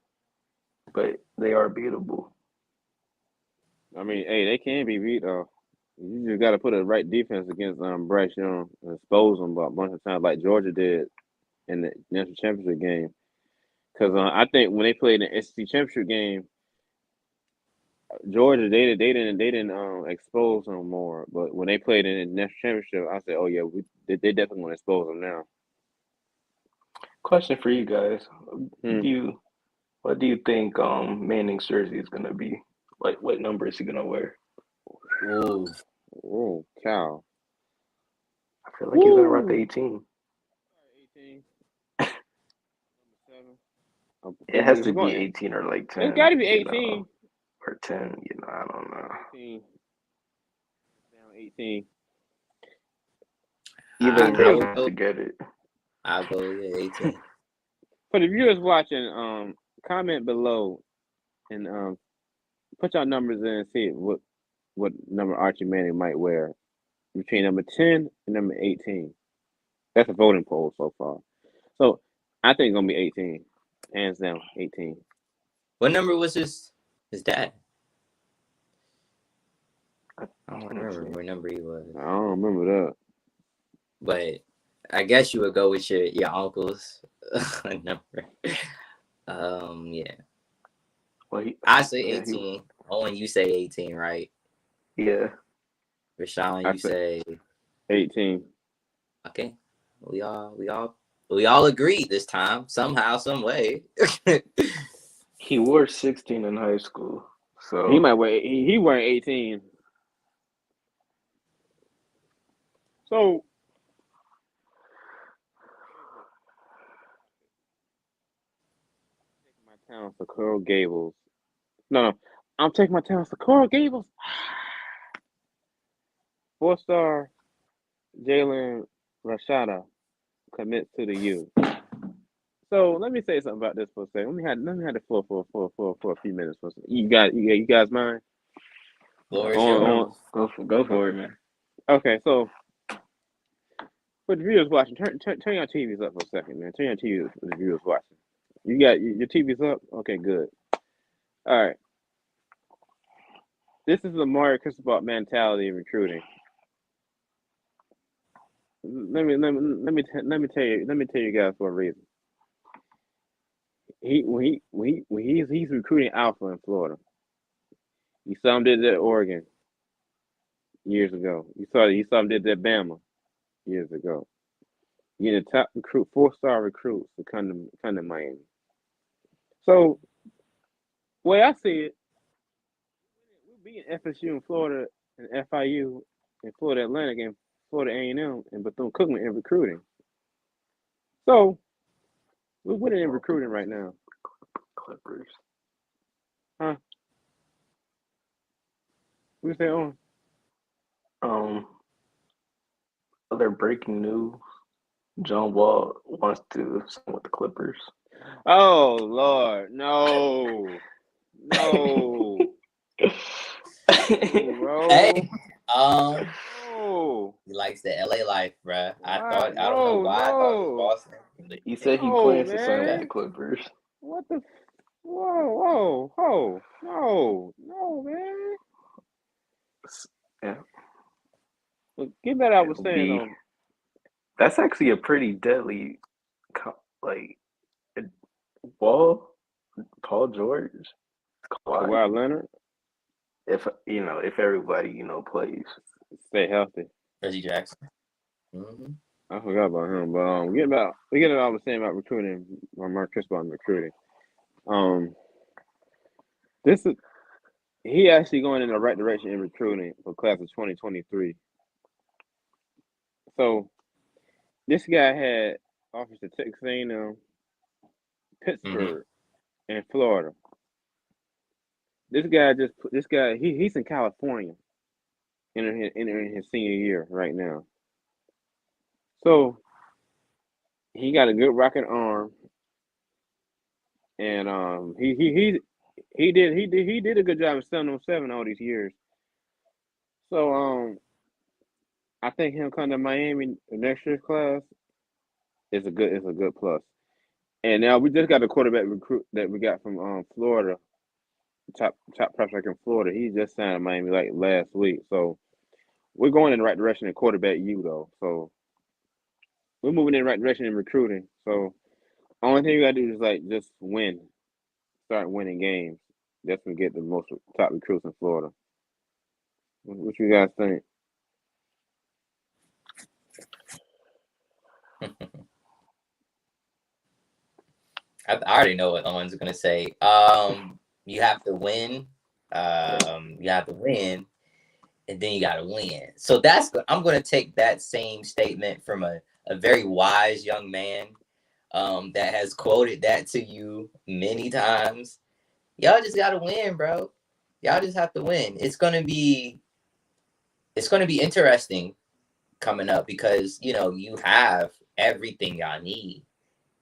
But they are beatable. I mean, hey, they can be beat though. You just got to put a right defense against Bryce Young and expose him a bunch of times like Georgia did in the national championship game. Because I think when they played in the SEC championship game, Georgia they didn't expose them more. But when they played in the national championship, I said, oh yeah, they definitely want to expose them now. Question for you guys: What do you think Manning's jersey is gonna be? Like, what number is he gonna wear? Oh, cow! I feel like he's gonna rock the 18. 18. It has to be 18 or like 10. It's got to be 18 or 10. I don't know. 18. Down 18. Either way, you have to get it. I'll go 18. For the viewers watching, comment below and put your numbers in and see what number Archie Manning might wear between number 10 and number 18. That's a voting poll so far. So I think it's gonna be 18. Hands down, 18. What number was his dad? I don't remember what number he was. I don't remember that. But I guess you would go with your uncle's number. Yeah. Well, I say 18. Owen, you say 18, right? Yeah. I Rashawn, you say 18. Okay. We all agreed this time, somehow, some way. He wore 16 in high school, so he might wear. He wearing 18. So my town for Coral Gables. No, I'm taking my talents to Coral Gables. 4-star Jaden Rashada commits to the U. So let me say something about this for a second. Let me have the floor for a few minutes. You guys mind? Floor is On, yours. Go for it, man. Okay, so for the viewers watching, turn your TVs up for a second, man. Turn your TVs for the viewers watching. You got your TVs up? Okay, good. All right. This is the Mario Cristobal mentality in recruiting. Let me tell you guys for a reason. He's recruiting alpha in Florida. You saw him did that at Oregon years ago. You saw him did that at Bama years ago. You get a top recruit, 4-star recruits to come to Miami. So, the way I see it, we're beating FSU in Florida and FIU and Florida Atlantic and Florida A&M and Bethune-Cookman in recruiting. So, we're winning in recruiting right now. Clippers. Huh? We say on. Other breaking news: John Wall wants to sign with the Clippers. Oh Lord, no, no, bro. Hey, No. he likes the LA life, bruh. I Why? don't know why I thought it was No. Boston. He said he No, plans to sign with man. the Clippers. What the? Whoa, no, man. Yeah, Look, get back. I was it'll saying be. That's actually a pretty deadly, like, Wall, Paul George, Kawhi. Kawhi Leonard. If everybody plays. Stay healthy. Reggie Jackson. Mm-hmm. I forgot about him, but get back. What I was saying about recruiting. Mark Cristobal recruiting. This is. He actually going in the right direction in recruiting for class of 2023. So this guy had offers to Texas A&M, Pittsburgh, and Florida. This guy he's in California, entering his senior year right now. So he got a good rocket arm, and he did a good job of 7-on-7 all these years. So I think him coming to Miami next year's class is a good plus. And now we just got a quarterback recruit that we got from Florida, top prospect in Florida. He just signed in Miami like last week. So we're going in the right direction in quarterback U though. So we're moving in the right direction in recruiting. So only thing you gotta do is like just win. Start winning games. That's when we get the most top recruits in Florida. What you guys think? I already know what Owen's gonna say. You have to win. You have to win, and then you gotta win. So I'm gonna take that same statement from a very wise young man that has quoted that to you many times. Y'all just gotta win, bro. Y'all just have to win. It's gonna be interesting coming up because you have everything y'all need.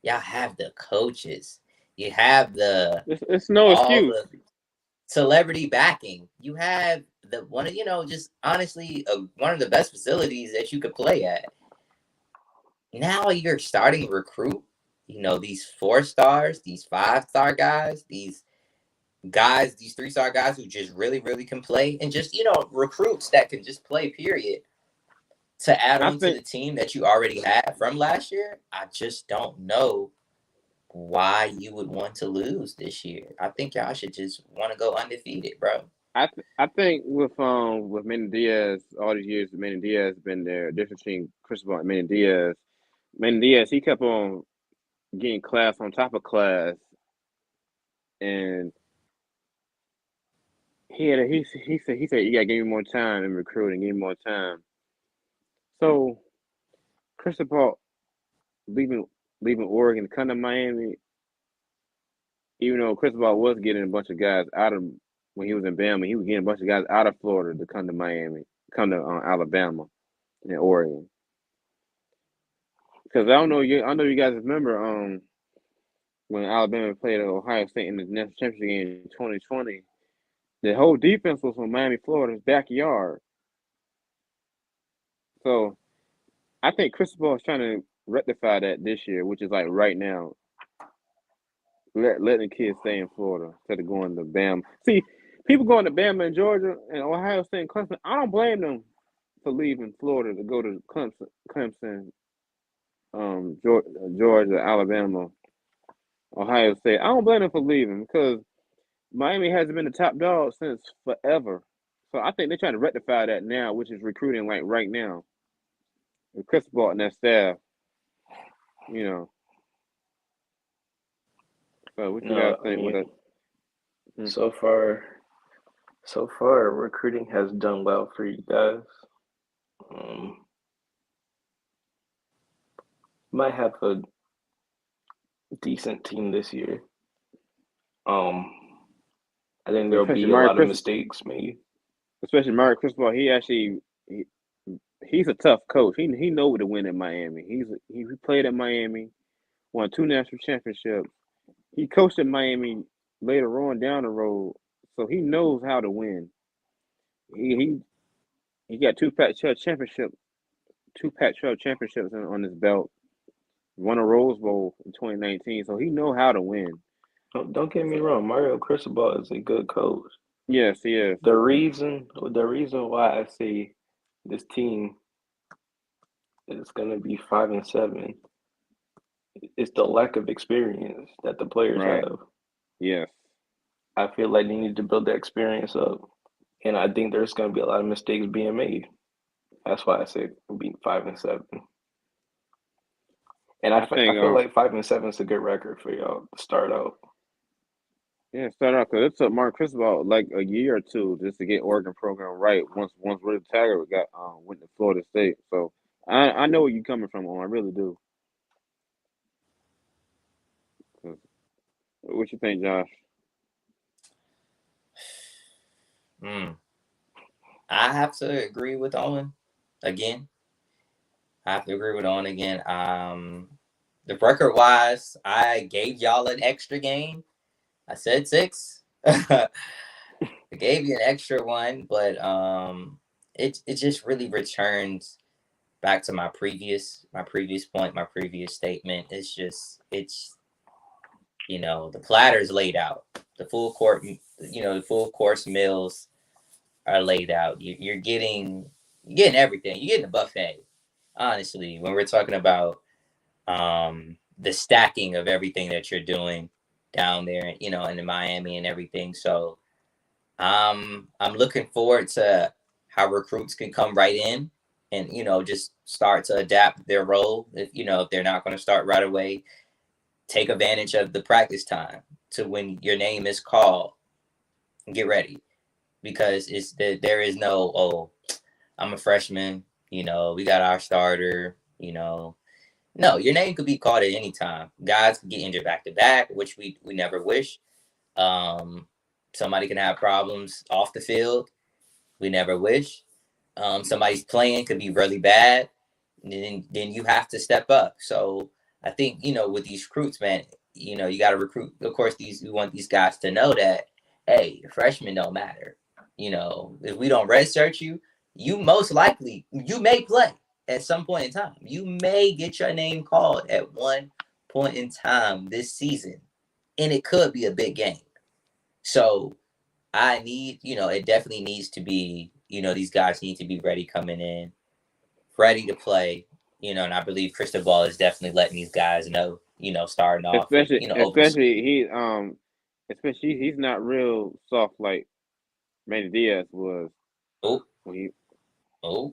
Y'all have the coaches. You have It's no all excuse. the celebrity backing. You have just honestly one of the best facilities that you could play at. Now you're starting to recruit, these 4-stars, these 5-star guys, these 3-star guys who just really, really can play, and just, recruits that can just play, period, to add on to the team that you already had from last year. I just don't know why you would want to lose this year. I think y'all should just want to go undefeated, bro. I think with Manny Diaz, all these years Manny Diaz been there. Difference between Cristobal and Manny Diaz. Manny Diaz, he kept on getting class on top of class, and he said you gotta give me more time in recruiting, give me more time. So Cristobal leaving Oregon to come to Miami, even though Cristobal was getting a bunch of guys out of when he was in Bama, he was getting a bunch of guys out of Florida to come to Miami, come to Alabama and Oregon. Because I know you guys remember when Alabama played Ohio State in the national championship game in 2020, the whole defense was from Miami, Florida's backyard. So I think Cristobal is trying to rectify that this year, which is like right now. Letting the kids stay in Florida instead of going to Bama. See, people going to Bama and Georgia and Ohio State and Clemson, I don't blame them for leaving Florida to go to Clemson, Georgia, Alabama, Ohio State. I don't blame them for leaving because Miami hasn't been the top dog since forever. So I think they're trying to rectify that now, which is recruiting like right now. With Cristobal and that staff, you know. So what you guys think with that? So far, recruiting has done well for you guys. Might have a decent team this year. I think there'll be a lot of mistakes made. Especially Mario Cristobal, he's a tough coach. He knows what to win in Miami. He played at Miami, won 2 national championships. He coached at Miami later on down the road, so he knows how to win. He got 2 Pac-12 championships on his belt. Won a Rose Bowl in 2019, so he know how to win. Don't get me wrong, Mario Cristobal is a good coach. Yes, he is. The reason why I say this team is going to be 5-7 is the lack of experience that the players have. Yes. I feel like they need to build that experience up, and I think there's going to be a lot of mistakes being made. That's why I say be 5-7. And I feel like 5-7 is a good record for y'all to start out. Yeah, start out because it took Mark Cristobal like a year or 2 just to get Oregon program right. Once Willie Taggart went to Florida State, so I know where you're coming from, I really do. What you think, Josh? I have to agree with Owen again. The record wise, I gave y'all an extra game. I said 6. I gave you an extra one, but it just really returns back to my previous point, my previous statement. It's the platter's laid out, the full course meals are laid out. You're getting everything. You're getting a buffet. Honestly, when we're talking about the stacking of everything that you're doing down there, in Miami and everything. So I'm looking forward to how recruits can come right in and, just start to adapt their role. If they're not going to start right away, take advantage of the practice time to when your name is called and get ready, because there is no, I'm a freshman, we got our starter, No, your name could be called at any time. Guys can get injured back to back, which we never wish. Somebody can have problems off the field. We never wish. Somebody's playing could be really bad. And then you have to step up. So I think, with these recruits, man, you got to recruit. Of course, we want these guys to know that, hey, freshmen don't matter. If we don't redshirt you, you may play at some point in time. You may get your name called at one point in time this season, and it could be a big game. So I need, it definitely needs to be, these guys need to be ready coming in, ready to play, and I believe Cristobal is definitely letting these guys know, starting off. Especially he's not real soft like Manny Diaz was. Oh. No,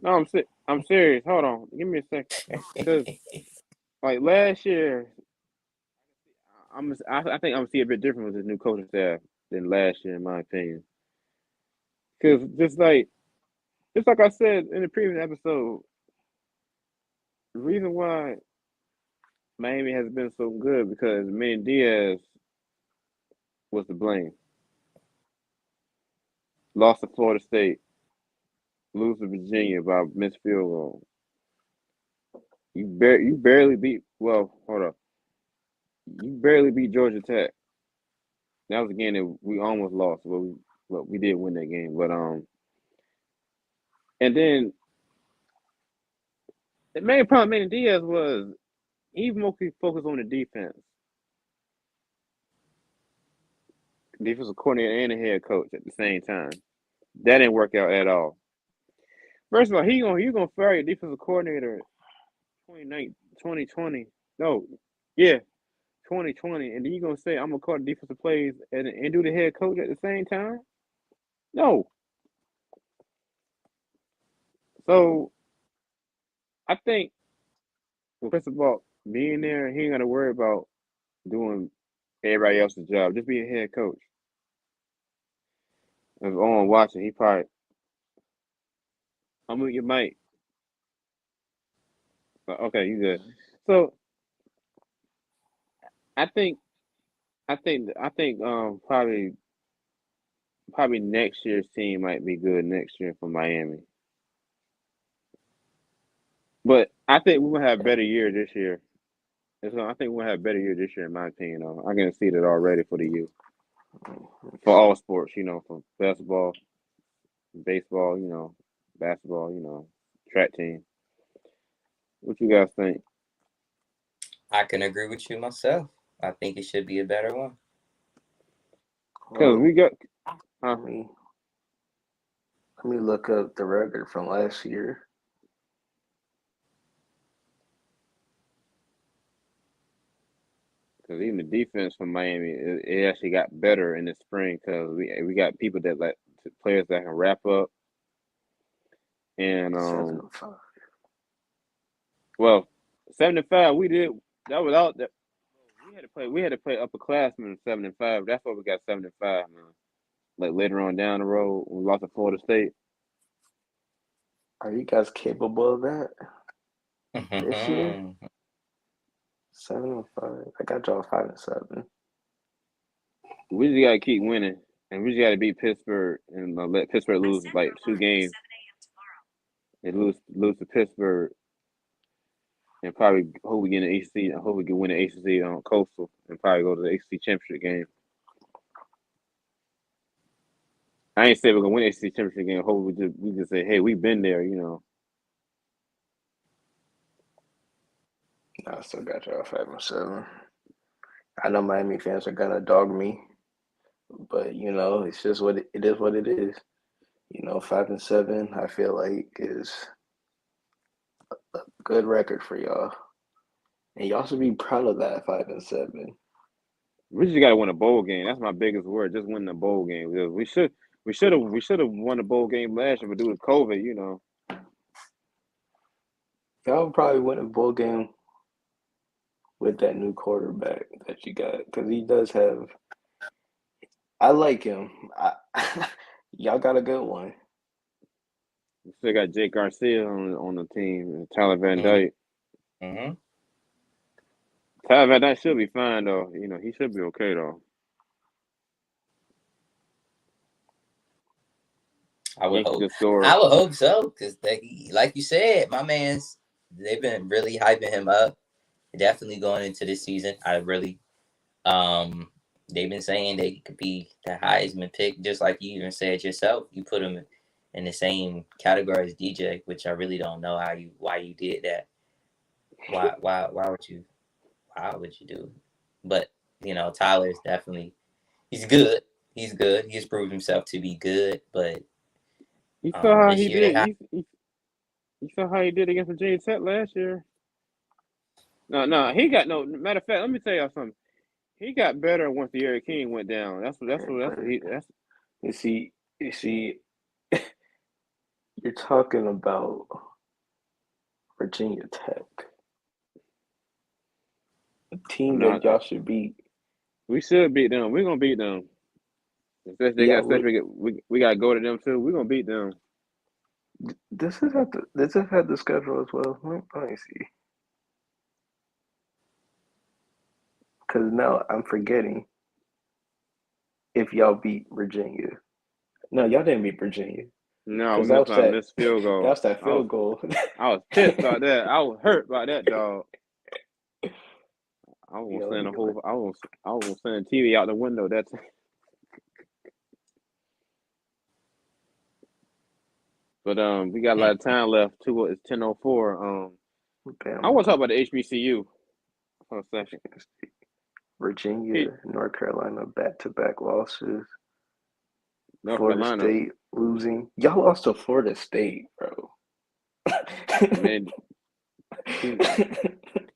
I'm serious. Hold on, give me a second. Because like last year, I think I'm gonna see a bit different with this new coaching staff than last year, in my opinion. Because just like I said in the previous episode, the reason why Miami has been so good because Manny Diaz was to blame. Lost to Florida State, lose to Virginia by missed field goal. You barely beat. Well, hold up. You barely beat Georgia Tech. That was a game that we almost lost, but we did win that game. But and then the main problem with Manny Diaz was he mostly focused on the defense. Defensive coordinator and the head coach at the same time. That didn't work out at all. First of all, you gonna fire your defensive coordinator 2020. No, yeah, 2020, and then you gonna say I'm gonna call the defensive plays and do the head coach at the same time? No. So I think, well, first of all, being there, he ain't gotta worry about doing everybody else's job. Just be a head coach. If Owen watching, he probably I'm with your mic. Okay, you good. So I think probably next year's team might be good next year for Miami. But I think we're gonna have a better year this year. I think we're gonna have a better year this year, in my opinion. I'm gonna see that already for the youth. For all sports, from basketball, baseball, basketball, track team. What you guys think? I can agree with you myself. I think it should be a better one. Because we got. Let me look up the record from last year. Because even the defense from Miami, it actually got better in the spring because we got people that players that can wrap up. And 7-5. Well, 7-5, we did that without that. We had to play upperclassmen 7-5. That's why we got 7-5, man. Like later on down the road, we lost to Florida State. Are you guys capable of that this year? 7-5. I got y'all 5-7. We just gotta keep winning, and we just gotta beat Pittsburgh and let Pittsburgh lose like 2 games. They lose to Pittsburgh, and probably hope we get an ACC. I hope we can win an ACC on Coastal, and probably go to the ACC championship game. I ain't say we're gonna win the ACC championship game. Hope we just say, hey, we've been there, I still got y'all 5-7. I know Miami fans are gonna dog me, but it's just what it is. What it is. 5-7. I feel like is a good record for y'all, and y'all should be proud of that 5-7. We just gotta win a bowl game. That's my biggest word. Just win the bowl game. We should have won the bowl game last year, but due to COVID, Y'all will probably win a bowl game with that new quarterback that you got because he does have. I like him. Y'all got a good one. We still got Jake Garcia on the team, and Tyler Van Dyke. Mm-hmm. Tyler Van Dyke should be fine though. He should be okay though. I would hope so, because like you said, my man's. They've been really hyping him up. Definitely going into this season. I really, they've been saying they could be the Heisman pick, just like you even said yourself. You put him in the same category as DJ, which I really don't know why you did that. Why would you do it? But Tyler is definitely he's good. He's good. He's proved himself to be good, but you saw how he did. You saw how he did against Virginia Tech last year. No, he got no. Matter of fact, let me tell y'all something. He got better once the Eric King went down. That's what he. That's. You see, you're talking about Virginia Tech, a team that y'all should beat. We should beat them. We're gonna beat them. We gotta go to them too. We're gonna beat them. Does it have the schedule as well? Let me see. Because now I'm forgetting if y'all beat Virginia. No, y'all didn't beat Virginia. No, we Because that missed was my that. missed field That goal. was that field goal. I was pissed about that. I was hurt about that, dog. I was Yeah, let send me a go. whole. I was sending TV out the window. That's. But we got a lot of time left. It's 10:04. I want to talk about the HBCU for a second. Virginia, North Carolina, back-to-back losses. North Florida Carolina, State losing. Y'all lost to Florida State, bro. man, too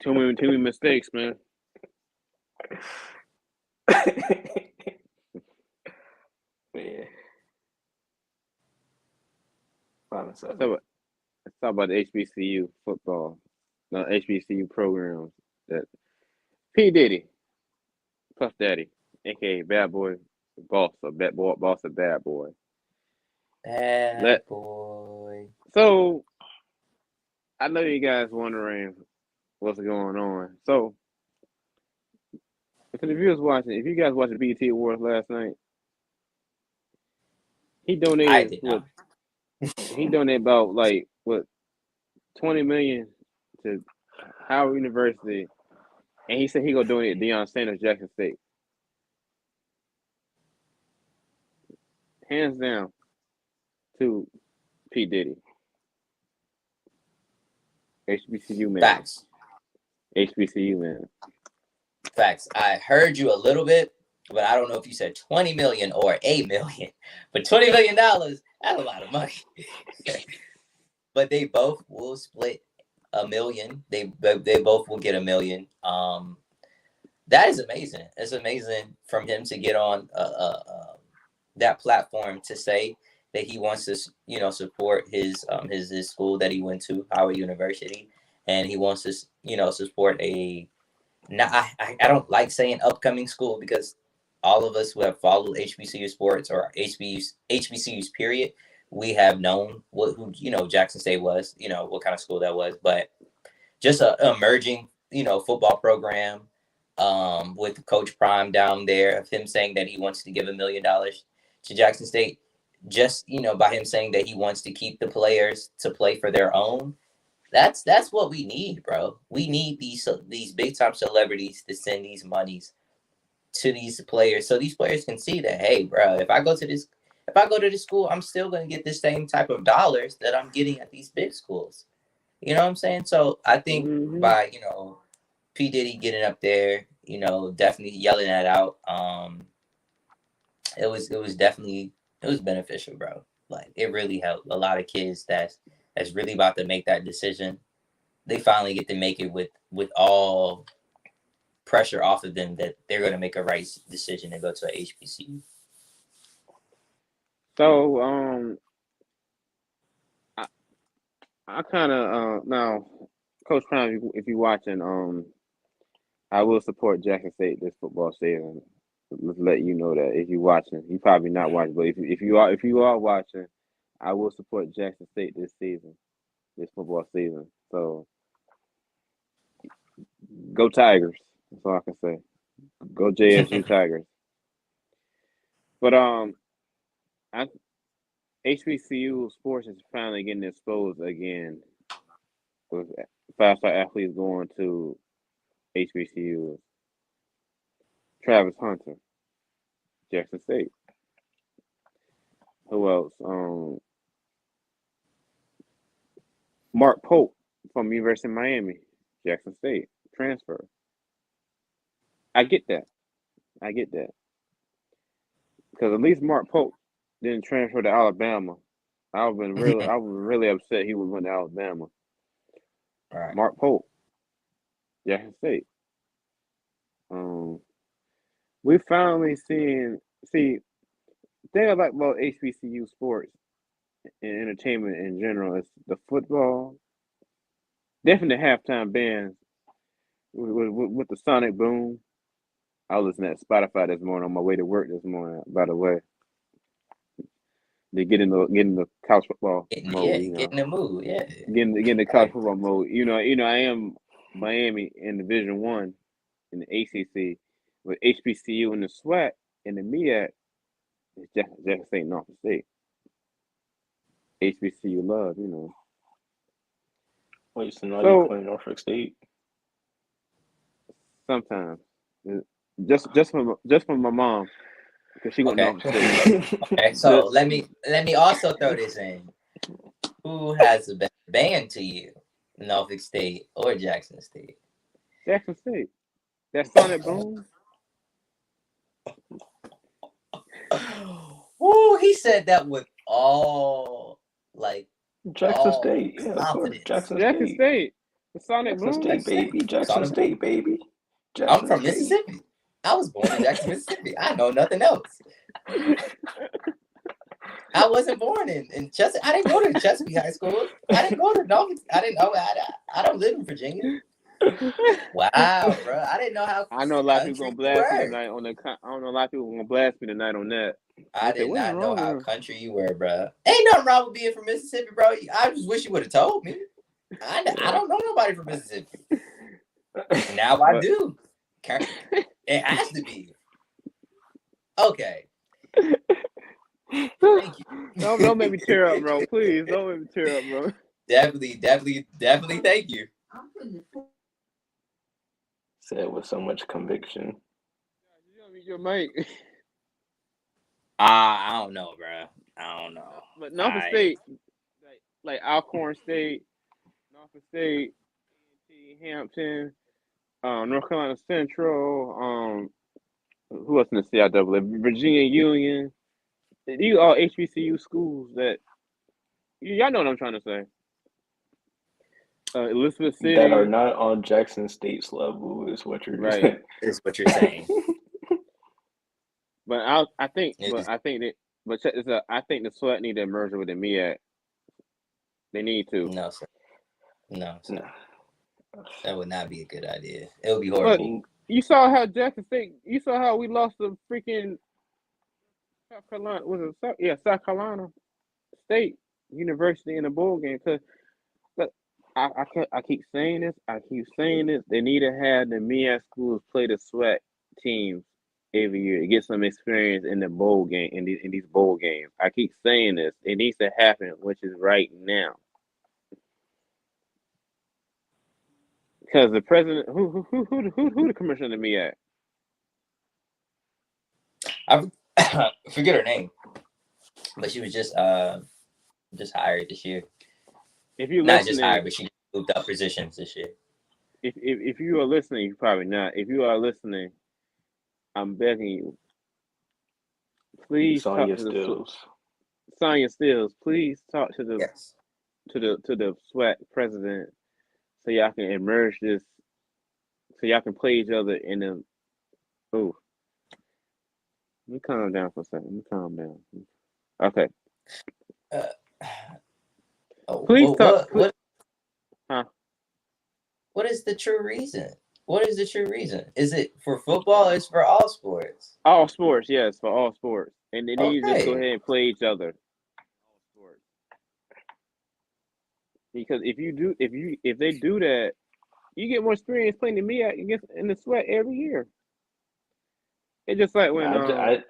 many mistakes, man. Man. Let's talk about the HBCU football, no HBCU programs. That P Diddy, Puff Daddy, aka Bad Boy, boss of bad boy. Bad boy. So I know you guys wondering what's going on. So if you guys watched the BET Awards last night, he donated he donated about like what $20 million to Howard University, and he said he gonna donate to Deion Sanders Jackson State. Hands down to P Diddy, HBCU man. Facts. HBCU man. Facts. I heard you a little bit, but I don't know if you said 20 million or $8 million. But $20 million, that's a lot of money. But they both will split $1 million. They both will get $1 million. That is amazing. It's amazing from him to get on that platform to say that he wants to, support his school that he went to, Howard University, and he wants to, support a. Now, I don't like saying upcoming school because all of us who have followed HBCU sports or HBCUs period, we have known who Jackson State was, what kind of school that was, but just an emerging football program with Coach Prime down there, of him saying that he wants to give $1 million to Jackson State, just by him saying that he wants to keep the players to play for their own. That's what we need, bro. We need these big time celebrities to send these monies to these players, so these players can see that, hey, bro, if I go to this school, I'm still gonna get the same type of dollars that I'm getting at these big schools. You know what I'm saying? So I think by P Diddy getting up there, definitely yelling that out, it was beneficial, bro. Like it really helped a lot of kids that's really about to make that decision. They finally get to make it with all pressure off of them that they're going to make a right decision and go to a HBCU. So I kind of now, Coach Prime, if you're watching, I will support Jackson State this football season. Let's let you know that if you're watching, you probably not watching, but if you are watching, I will support Jackson State this football season. So go Tigers. That's all I can say. Go JSU Tigers. But HBCU sports is finally getting exposed again with 5-star athletes going to HBCU. Travis Hunter, Jackson State. Who else? Mark Pope from University of Miami, Jackson State, transfer. I get that. Because at least Mark Pope didn't transfer to Alabama. I was really upset he went to Alabama. Right. Mark Pope, Jackson State. We finally see the thing I like about HBCU sports and entertainment in general is the football. Definitely the halftime bands with the sonic boom. I was listening to Spotify this morning on my way to work this morning. By the way, they get in the college football mode. Get in the mood. Yeah, getting the college football mode. I am Miami in Division 1, in the ACC with HBCU and the SWAC and the MEAC is Jackson State and Norfolk State. HBCU love, you know. Wait, so now you're playing Norfolk State? Sometimes, just for my mom, because she went to Norfolk State. Okay, so let me also throw this in. Who has the best band to you, Norfolk State or Jackson State? Jackson State. That Sonic Boom. Ooh, he said that with all Jackson State, yeah, of course. Jackson State. The Sonic Jackson Boom. State, baby. Jackson State, baby. I'm from Mississippi. I was born in Jackson, Mississippi. I know nothing else. I wasn't born in Chesapeake. I didn't go to Chesapeake High School. I didn't go to Norfolk. I didn't know. I don't live in Virginia. Wow, bro! I didn't know how. I know a lot of people gonna blast me tonight on the. I don't know a lot of people gonna blast me tonight on that. I did not know how country you were, bro. Ain't nothing wrong with being from Mississippi, bro. I just wish you would have told me. I don't know nobody from Mississippi. Now I do. It has to be. Okay. Thank you. Don't make me tear up, bro. Please don't make me tear up, bro. Definitely. Thank you. Said with so much conviction. Your mic. I don't know, bro. I don't know. But Norfolk State, like Alcorn State, Norfolk State, Hampton, North Carolina Central, who else in the CIAA? Virginia Union. These are all HBCU schools that y'all know what I'm trying to say. Elizabeth City that are not on Jackson State's level is what you're right. Is what you're saying. But I think the SWAT need to merge with the MEAC. They need to. No, sir. No. That would not be a good idea. It would be horrible. But you saw how Jackson State. You saw how we lost the freaking South Carolina. Was it South Carolina State University in the bowl game? Because I keep saying this. They need to have the MEAC schools play the SWAT teams every year to get some experience in the bowl game in these bowl games. I keep saying this. It needs to happen, which is right now. Because the president, who the commissioner of the MEAC? I forget her name, but she was just hired this year. If you not just hired, but she moved up positions this year. If you are listening, you probably not. If you are listening, I'm begging you, please Sonya talk to Stills. Sonya Stills, please talk to the yes. to the SWAT president so y'all can emerge this, so y'all can play each other in the. Oh, let me calm down for a second. Let me calm down. Okay. Please talk. Huh? What is the true reason? What is the true reason? Is it for football? It's for all sports. All sports, yes, for all sports, and they need to just go ahead and play each other. All sports. Because if they do that, you get more experience playing the MEAC against in the SWAT every year. It's just like when I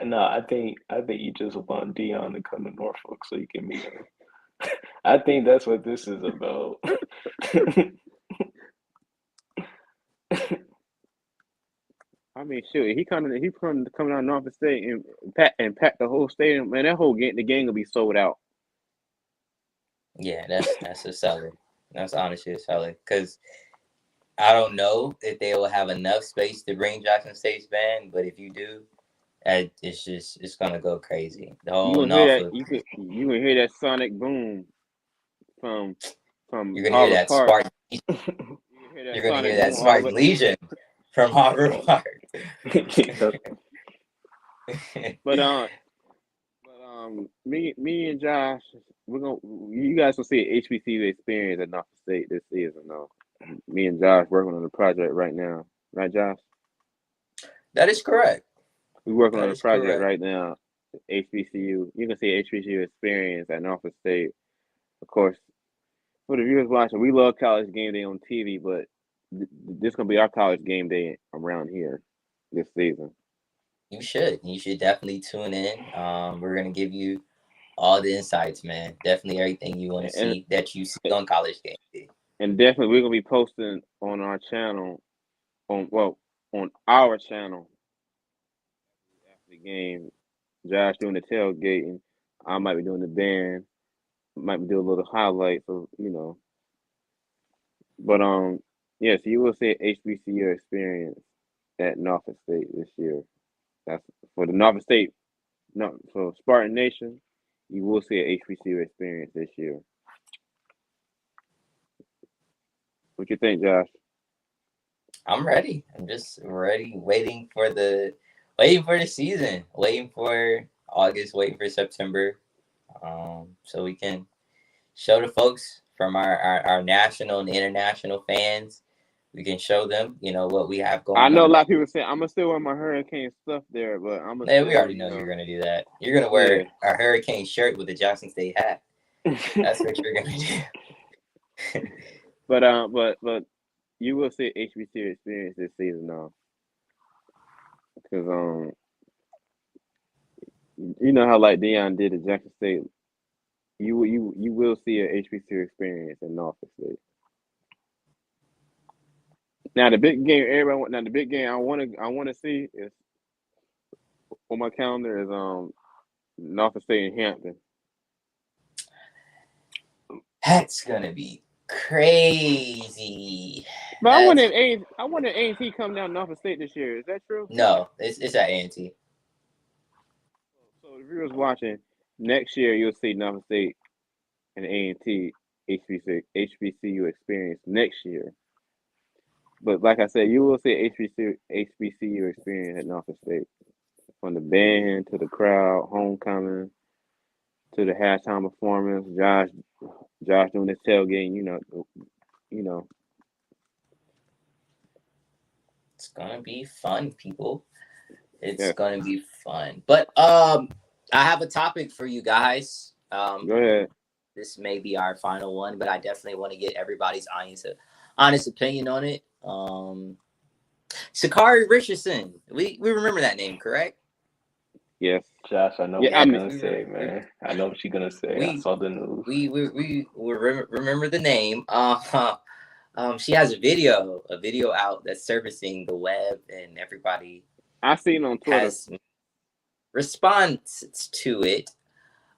think you just want Dion to come to Norfolk so you can meet him. I think that's what this is about. I mean, shoot, he coming out of Norfolk State and pack the whole stadium. Man, the game will be sold out. Yeah, that's a seller. That's honestly a seller because I don't know if they will have enough space to bring Jackson State's band, but if you do, it's gonna go crazy. The whole Norfolk. You can hear that sonic boom from you're gonna hear that Spartan. You're gonna hear that Spartan Legion from Harvard Park. But me and Josh, you guys will see an HBCU experience at Norfolk State this season, though. Me and Josh working on the project right now, right, Josh? That is correct. We're working on a project right now. HBCU, you can see HBCU experience at Norfolk State. Of course, for the viewers watching, we love college game day on TV, but this gonna be our college game day around here this season. You should definitely tune in. We're gonna give you all the insights, man. Definitely everything you want to And see that you see on college game day. and definitely we're gonna be posting on our channel on our channel after the game. Josh doing the tailgating. I might be doing the band. Might be doing a little highlights of But yes, you will see an HBCU experience at Norfolk State this year. That's for the Norfolk State. No, for Spartan Nation, you will see an HBCU experience this year. What you think, Josh? I'm ready. I'm just ready, waiting for the season, waiting for August, waiting for September, so we can show the folks from our national and international fans. We can show them, what we have I going know a on. lot of people say I'm gonna still wear my hurricane stuff there, but I'm gonna. Hey, we already know you're gonna do that. You're gonna wear a hurricane shirt with a Jackson State hat. That's what you're gonna do. But you will see HBCU experience this season now, because you know how like Deion did at Jackson State. You will see an HBCU experience in Norfolk State. Now the big game, the big game I want to see is on my calendar is Norfolk State and Hampton. That's gonna be crazy. But I wonder if A&T come down Norfolk State this year. Is that true? No, it's at A&T. So if you was watching next year, you'll see Norfolk State and A&T HBCU experience next year. But like I said, you will see HBCU experience at Norfolk State, from the band to the crowd, homecoming to the halftime performance. Josh doing this tailgate, you know. It's gonna be fun, people. It's gonna be fun. But I have a topic for you guys. Go ahead. This may be our final one, but I definitely want to get everybody's honest opinion on it. Sha'Carri Richardson. We remember that name, correct? Yes. Josh, I know what you're gonna say, man. I know what you're gonna say. I saw the news. We remember the name. She has a video out that's surfacing the web, and everybody I seen on Twitter has responses to it.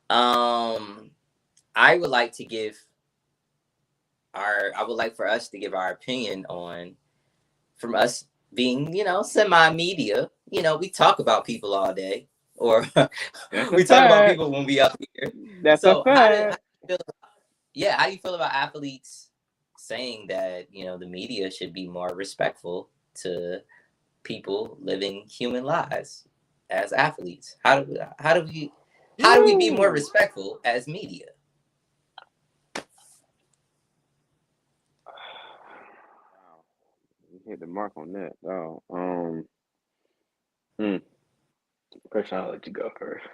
I would like for us to give our opinion on, from us being, semi-media. We talk about people all day, or we talk about people when we up here. That's a fact. How do you feel about athletes saying that, the media should be more respectful to people living human lives as athletes? How do we be more respectful as media? You hit the mark on that. First, I'll let you go first.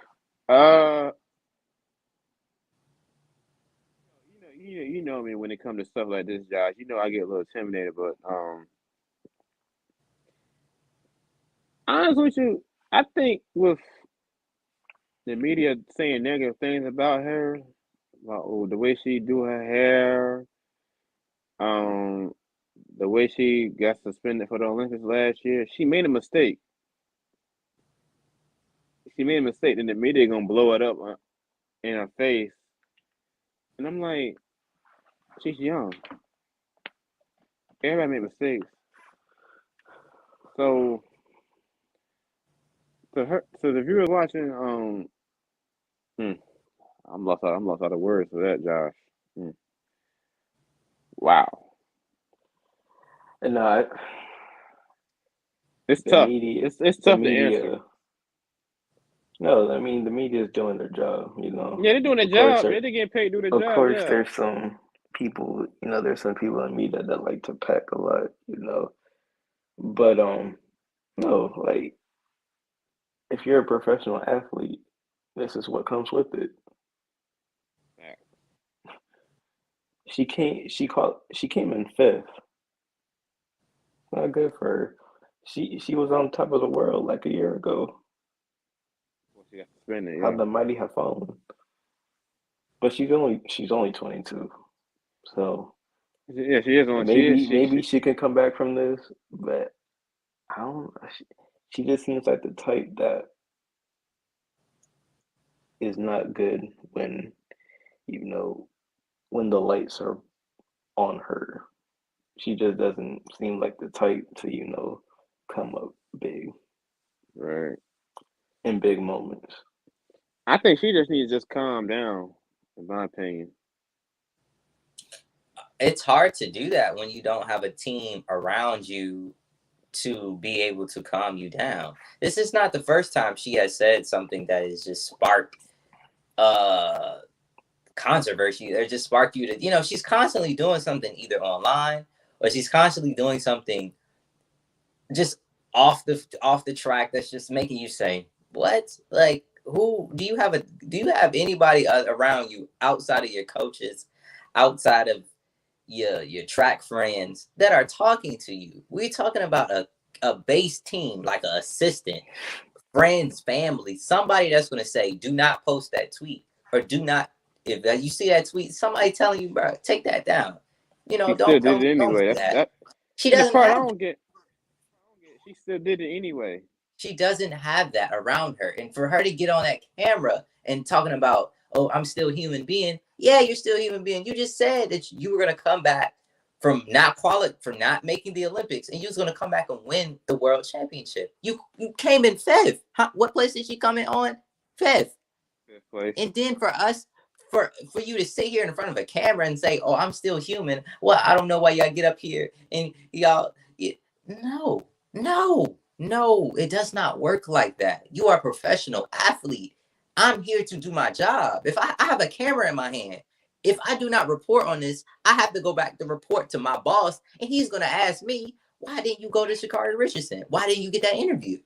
You know me when it comes to stuff like this, Josh. You know I get a little intimidated, but honestly with you, I think with the media saying negative things about her, about the way she do her hair, the way she got suspended for the Olympics last year, she made a mistake. She made a mistake, and the media gonna blow it up in her face. And I'm like, she's young. Everybody make mistakes. So the viewers watching, I'm lost out of words for that, Josh. Wow. And it's tough. It's tough to answer. No, I mean the media is doing their job. Yeah, they're doing their job. They're getting paid to do their job. Of course, there's some people. There's some people in media that like to pack a lot. But no, like if you're a professional athlete, this is what comes with it. She came in fifth. Not good for her. She was on top of the world like a year ago. Well, she got suspended, How yeah. the mighty have fallen. But she's only 22. So Yeah, she is on. She is. maybe she can come back from this, but I don't. She just seems like the type that is not good when you know when the lights are on her. She just doesn't seem like the type to come up big right. in big moments. I think she just needs to just calm down, in my opinion. It's hard to do that when you don't have a team around you to be able to calm you down. This is not the first time she has said something that has just sparked controversy or just sparked you to, she's constantly doing something either online or she's constantly doing something just off the track that's just making you say, what? Like, who do you have anybody around you outside of your coaches, outside of your track friends that are talking to you? We're talking about a base team, like an assistant, friends, family, somebody that's going to say, do not post that tweet, or do not, if you see that tweet, somebody telling you, bro, take that down. She still Don't did it don't anyway. do that. That She see the doesn't part I have don't get. She still did it anyway. she doesn't have that around her. And for her to get on that camera and talking about, oh, I'm still a human being. Yeah, you're still a human being. You just said that you were going to come back from not making the Olympics, and you was going to come back and win the world championship. You came in fifth. What place did she come in on? Fifth. Fifth place. And then for us, for you to sit here in front of a camera and say, oh, I'm still human. Well, I don't know why y'all get up here and y'all. No, it does not work like that. You are a professional athlete. I'm here to do my job. If I have a camera in my hand, if I do not report on this, I have to go back to report to my boss, and he's going to ask me, why didn't you go to Sha'Carri Richardson? Why didn't you get that interview?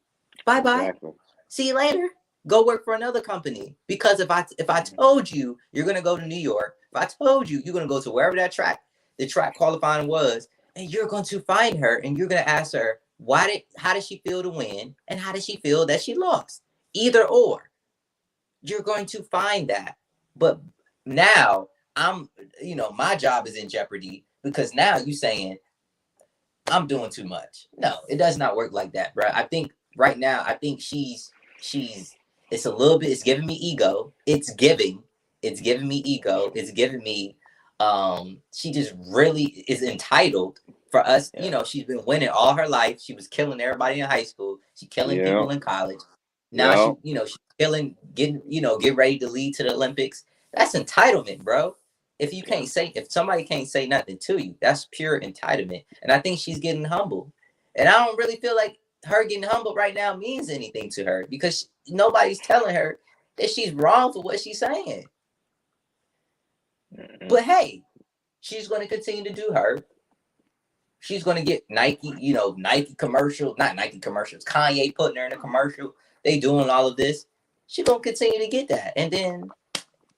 Bye-bye. Exactly. See you later. Go work for another company. Because if I told you you're going to go to New York, if I told you you're going to go to wherever the track qualifying was, and you're going to find her and you're going to ask her, how did she feel to win? And how did she feel that she lost? Either or. You're going to find that. But now my job is in jeopardy because now you're saying I'm doing too much. No, it does not work like that, bro. I think right now, she's it's a little bit, it's giving me ego. It's giving me ego. It's giving me she just really is entitled for us. Yeah. She's been winning all her life. She was killing everybody in high school. She's killing people in college. Now she's killing, get ready to lead to the Olympics. That's entitlement, bro. If somebody can't say nothing to you, that's pure entitlement. And I think she's getting humble. And I don't really feel like her getting humble right now means anything to her because nobody's telling her that she's wrong for what she's saying. Mm-hmm. But hey, she's going to continue to do her. She's going to get Nike, Nike commercials, not Nike commercials, Kanye putting her in a commercial. They doing all of this. She's going to continue to get that. And then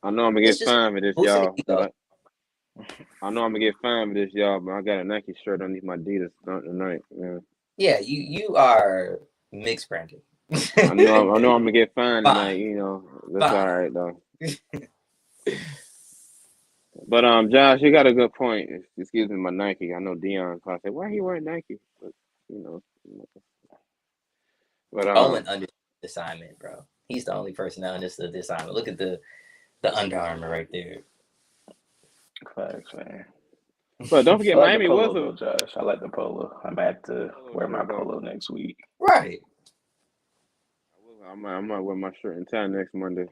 I know I'm going to get fined for this, y'all. I know I'm going to get fined for this, y'all, but I got a Nike shirt underneath my Adidas tonight, man. Yeah, you are mixed branded. I know I'm going to get fined tonight, That's all right, though. But Josh, you got a good point. Excuse me, my Nike. I know Dion probably said, "Why he wearing Nike?" But But Owen understood the assignment, bro. He's the only person that understood the assignment. Look at the Under Armour right there. Facts, man. But don't forget, Miami polo, was though, Josh. I like the polo. I might have to wear my polo next week. Right. I might wear my shirt and tie next Monday.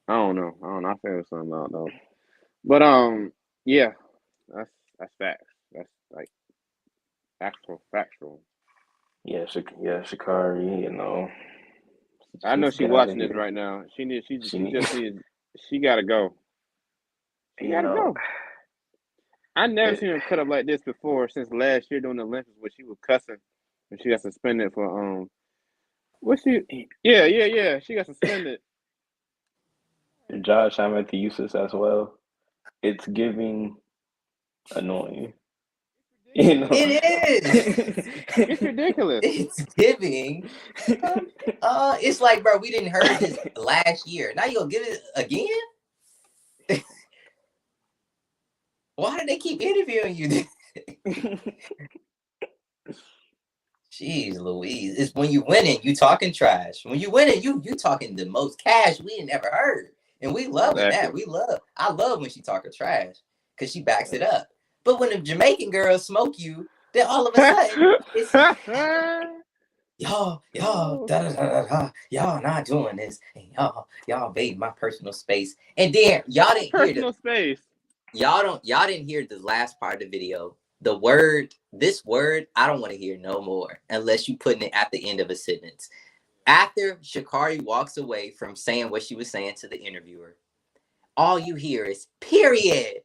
I don't know. I figure something out though. But yeah, that's facts. That's like factual. Yeah, Sha'Carri. I know she's watching this right now. She gotta go. She gotta go. I never seen her cut up like this before since last year during the Olympics where she was cussing and she got suspended for Yeah, she got suspended. Josh, I'm at the useless as well. It's giving annoying. You know, It It's ridiculous. It's giving. It's like, bro, we didn't heard this last year. Now you gonna give it again? Why do they keep interviewing you? Jeez Louise. It's when you winning, you talking trash. When you winning, you talking the most cash we ain't never heard. And we loving that. I love when she talking trash because she backs it up. But when the Jamaican girls smoke you, then all of a sudden it's y'all, y'all not doing this. And y'all invading my personal space. And then y'all didn't hear personal space. Y'all didn't hear the last part of the video. This word, I don't want to hear no more unless you putting it at the end of a sentence. After Sha'Carri walks away from saying what she was saying to the interviewer, all you hear is period.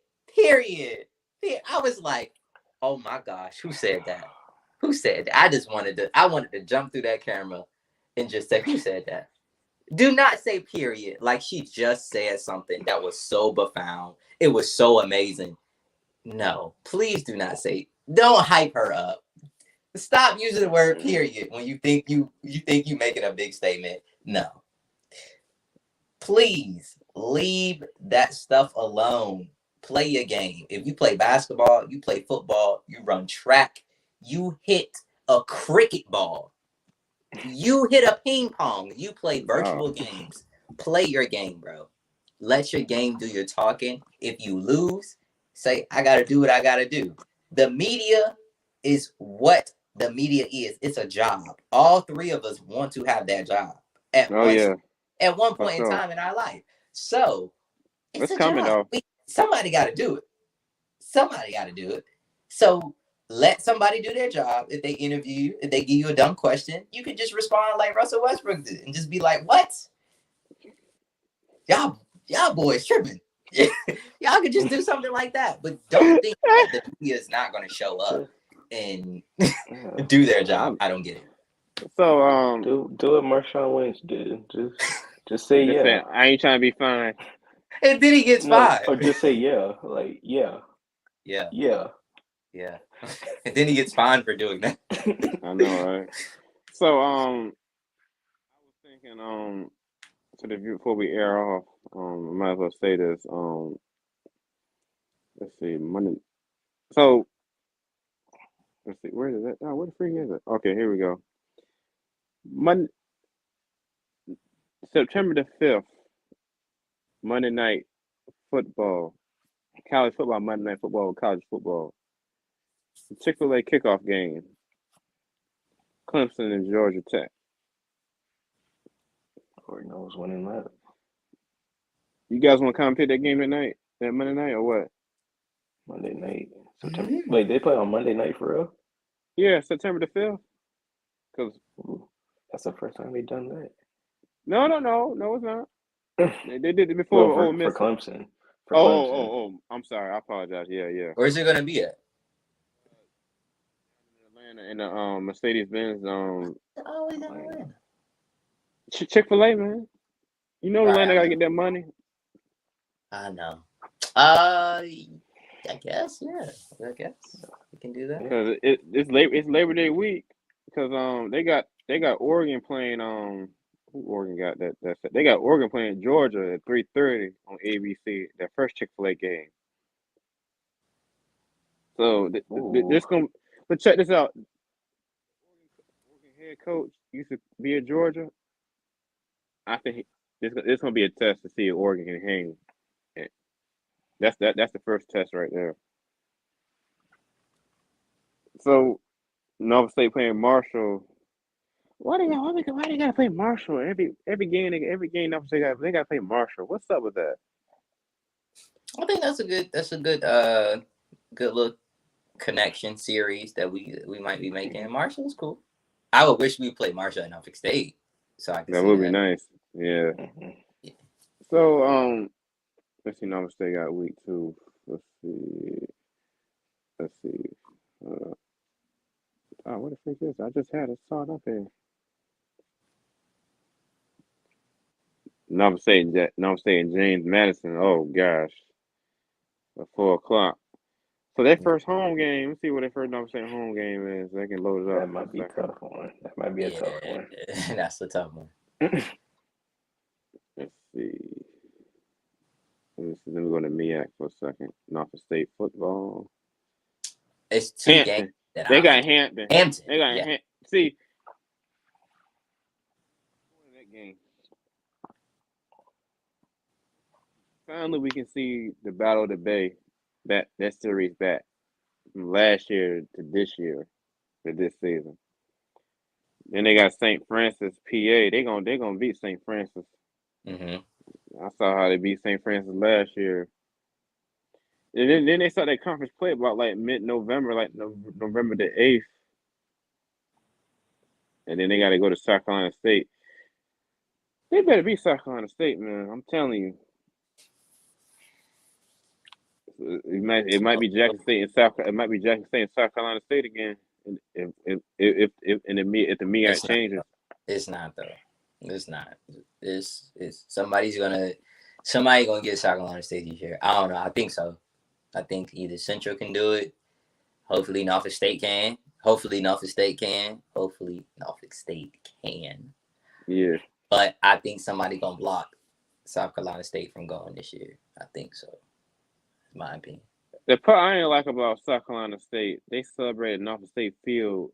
I was like, oh my gosh, who said that? Who said that? I wanted to jump through that camera and just say, who said that? Do not say period like she just said something that was so profound. It was so amazing. No, please do not say. Don't hype her up. Stop using the word period when you think you making a big statement. No. Please leave that stuff alone. Play your game. If you play basketball, you play football, you run track, you hit a cricket ball, you hit a ping pong, you play virtual games. Play your game, bro. Let your game do your talking. If you lose, say, I got to do what I got to do. The media is what the media is. It's a job. All three of us want to have that job at one point in time in our life. So it's a coming job. Somebody got to do it. So let somebody do their job. If they interview you, if they give you a dumb question, you can just respond like Russell Westbrook did and just be like, what? Y'all boys tripping. Y'all could just do something like that. But don't think that the media is not going to show up and do their job. I don't get it. So do what Marshawn Lynch did. Just say yeah. Say, I ain't trying to be fine. And then he gets fined. Or just say yeah. Like yeah. Yeah. And then he gets fined for doing that. I know, right? So I was thinking before we air off, I might as well say this. Let's see, Monday. So let's see, where is it? Oh, where the freak is it? Okay, here we go. September the 5th, Monday night football, college football, Monday night football, college football. Chick-fil-A kickoff game. Clemson and Georgia Tech. Lord knows winning that. You guys want to commentate that game that Monday night, or what? Monday night. Wait, they play on Monday night for real? Yeah, September the 5th. Because that's the first time they done that. No, it's not. They did it before Ole Miss. For Clemson. Oh, I'm sorry. I apologize. Yeah. Where's it gonna be at? Atlanta in the Mercedes-Benz. Always in Atlanta. Chick-fil-A, man. You know Atlanta gotta get that money. I know. I guess, yeah. I guess we can do that. Because it's Labor Day week. Because they got Oregon playing who Oregon got that they got Oregon playing Georgia at 3:30 on ABC, their first Chick-fil-A game. So this gonna, but check this out. Oregon head coach used to be at Georgia. I think this gonna be a test to see if Oregon can hang. That's the first test right there. So Nova State playing Marshall. Why they gotta play Marshall every game? Every game Nova State they gotta play Marshall. What's up with that? I think that's a good little connection series that we might be making. Marshall's cool. I would wish we played Marshall at Norfolk State, so I could. That would be nice. Yeah. So let's see. Nova State got week 2. Let's see. What the freak is? I just had it saw it up here. Nova State and James Madison. Oh gosh, at 4:00. So their first home game. Let's see what their first non-state home game is. They can load it up That for a might be a second. tough one. That might be a tough Yeah, one. that's the tough one. Let's see. Let me go to MEAC for a second. Norfolk State football. It's two games Hampton. that They I'm got interested. Hampton. Hampton. They got Yeah. Hampton. See, that game. Finally, we can see the Battle of the Bay. That series back from last year to this year to this season. Then they got St. Francis, PA. They gonna beat St. Francis. I saw how they beat St. Francis last year. And then they start that conference play about like mid-November, like November the 8th. And then they got to go to South Carolina State. They better beat South Carolina State, man. I'm telling you. It might be Jackson State and South. It might be Jackson State and South Carolina State again. If the MEAC changes. It's not though. It's not. It's somebody gonna get South Carolina State this year. I don't know. I think so. I think either Central can do it. Hopefully Norfolk State can. Yeah. But I think somebody gonna block South Carolina State from going this year. I think so. In my opinion. The part I ain't like about South Carolina State, they celebrated Norfolk State Field,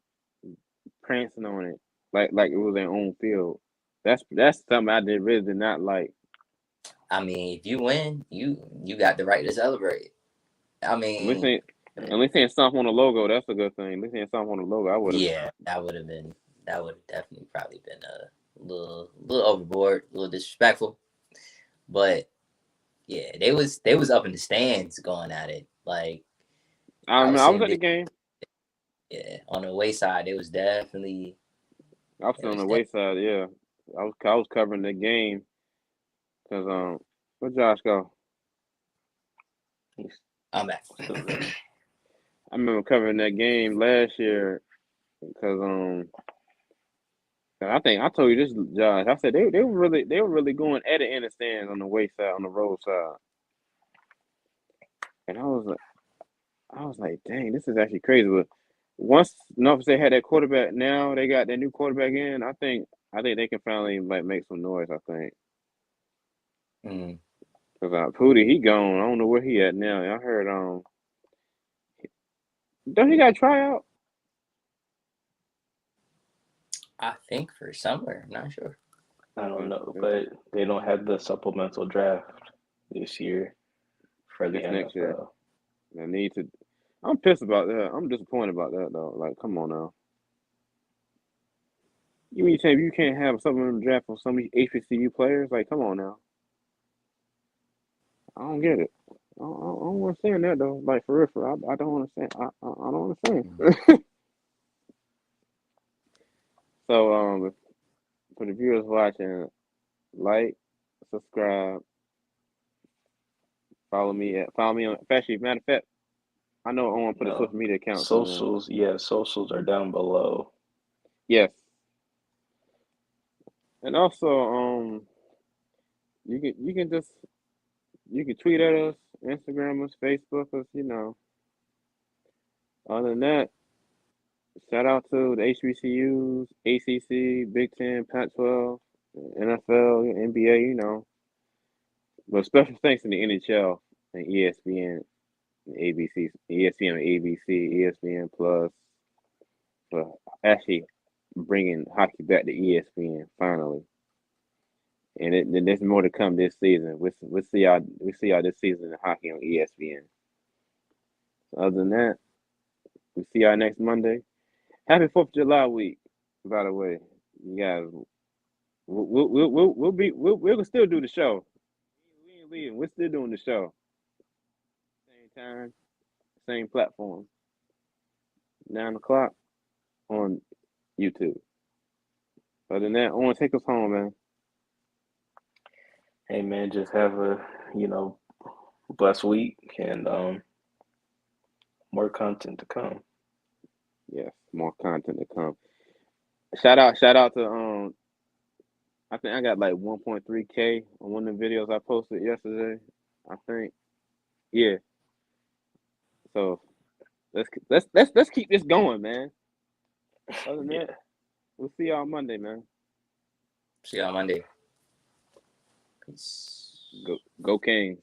prancing on it like it was their own field. That's something I really did not like. I mean, if you win, you got the right to celebrate. I mean, at least saying something on the logo, that's a good thing. At least saying something on the logo, I would have. Yeah, that would have definitely probably been a little overboard, a little disrespectful. But yeah, they was up in the stands going at it. Like I was at the game. Yeah, on the away side, it was definitely. I was on the away side. Yeah, I was covering the game because where Josh go? I'm back. I remember covering that game last year because I think I told you this, Josh. I said they were really going at it in the stands on the way side, on the road side, and I was like, dang, this is actually crazy. But once Norfolk State had that quarterback, now they got that new quarterback in. I think they can finally like make some noise. I think. Because Pooty, he gone. I don't know where he at now. I heard don't he got a tryout? I think for somewhere. I'm not sure. I don't know, but they don't have the supplemental draft this year for the NFL. Next year. They need to. I'm pissed about that. I'm disappointed about that though. Like, come on now. You mean tell me you can't have a supplemental draft for some of these HBCU players? Like, come on now. I don't get it. I don't understand that though. Like for real, I don't understand. I don't understand. So for the viewers watching, like, subscribe, follow me on. Actually, matter of fact, I know I want to put a social media account. Socials, socials are down below. Yes, and also you can tweet at us, Instagram us, Facebook us. Other than that, shout out to the HBCUs, ACC, Big Ten, Pac-12, NFL, NBA. But special thanks to the NHL and ESPN, ABC, ESPN and ABC, ESPN Plus, for actually bringing hockey back to ESPN finally. And there's more to come this season. We'll see y'all this season in hockey on ESPN. So other than that, we'll see y'all next Monday. Happy 4th of July week, by the way. You guys, we'll still do the show. We ain't leaving. We're still doing the show. Same time, same platform. 9:00 on YouTube. Other than that, I want to take us home, man. Hey man, just have a blessed week and more content to come. Yes, more content to come. Shout out to I think I got like 1.3K on one of the videos I posted yesterday. I think. Yeah. So let's keep this going, man. Other than Yeah. that, we'll see y'all Monday, man. See y'all Monday. Peace. Go Kings.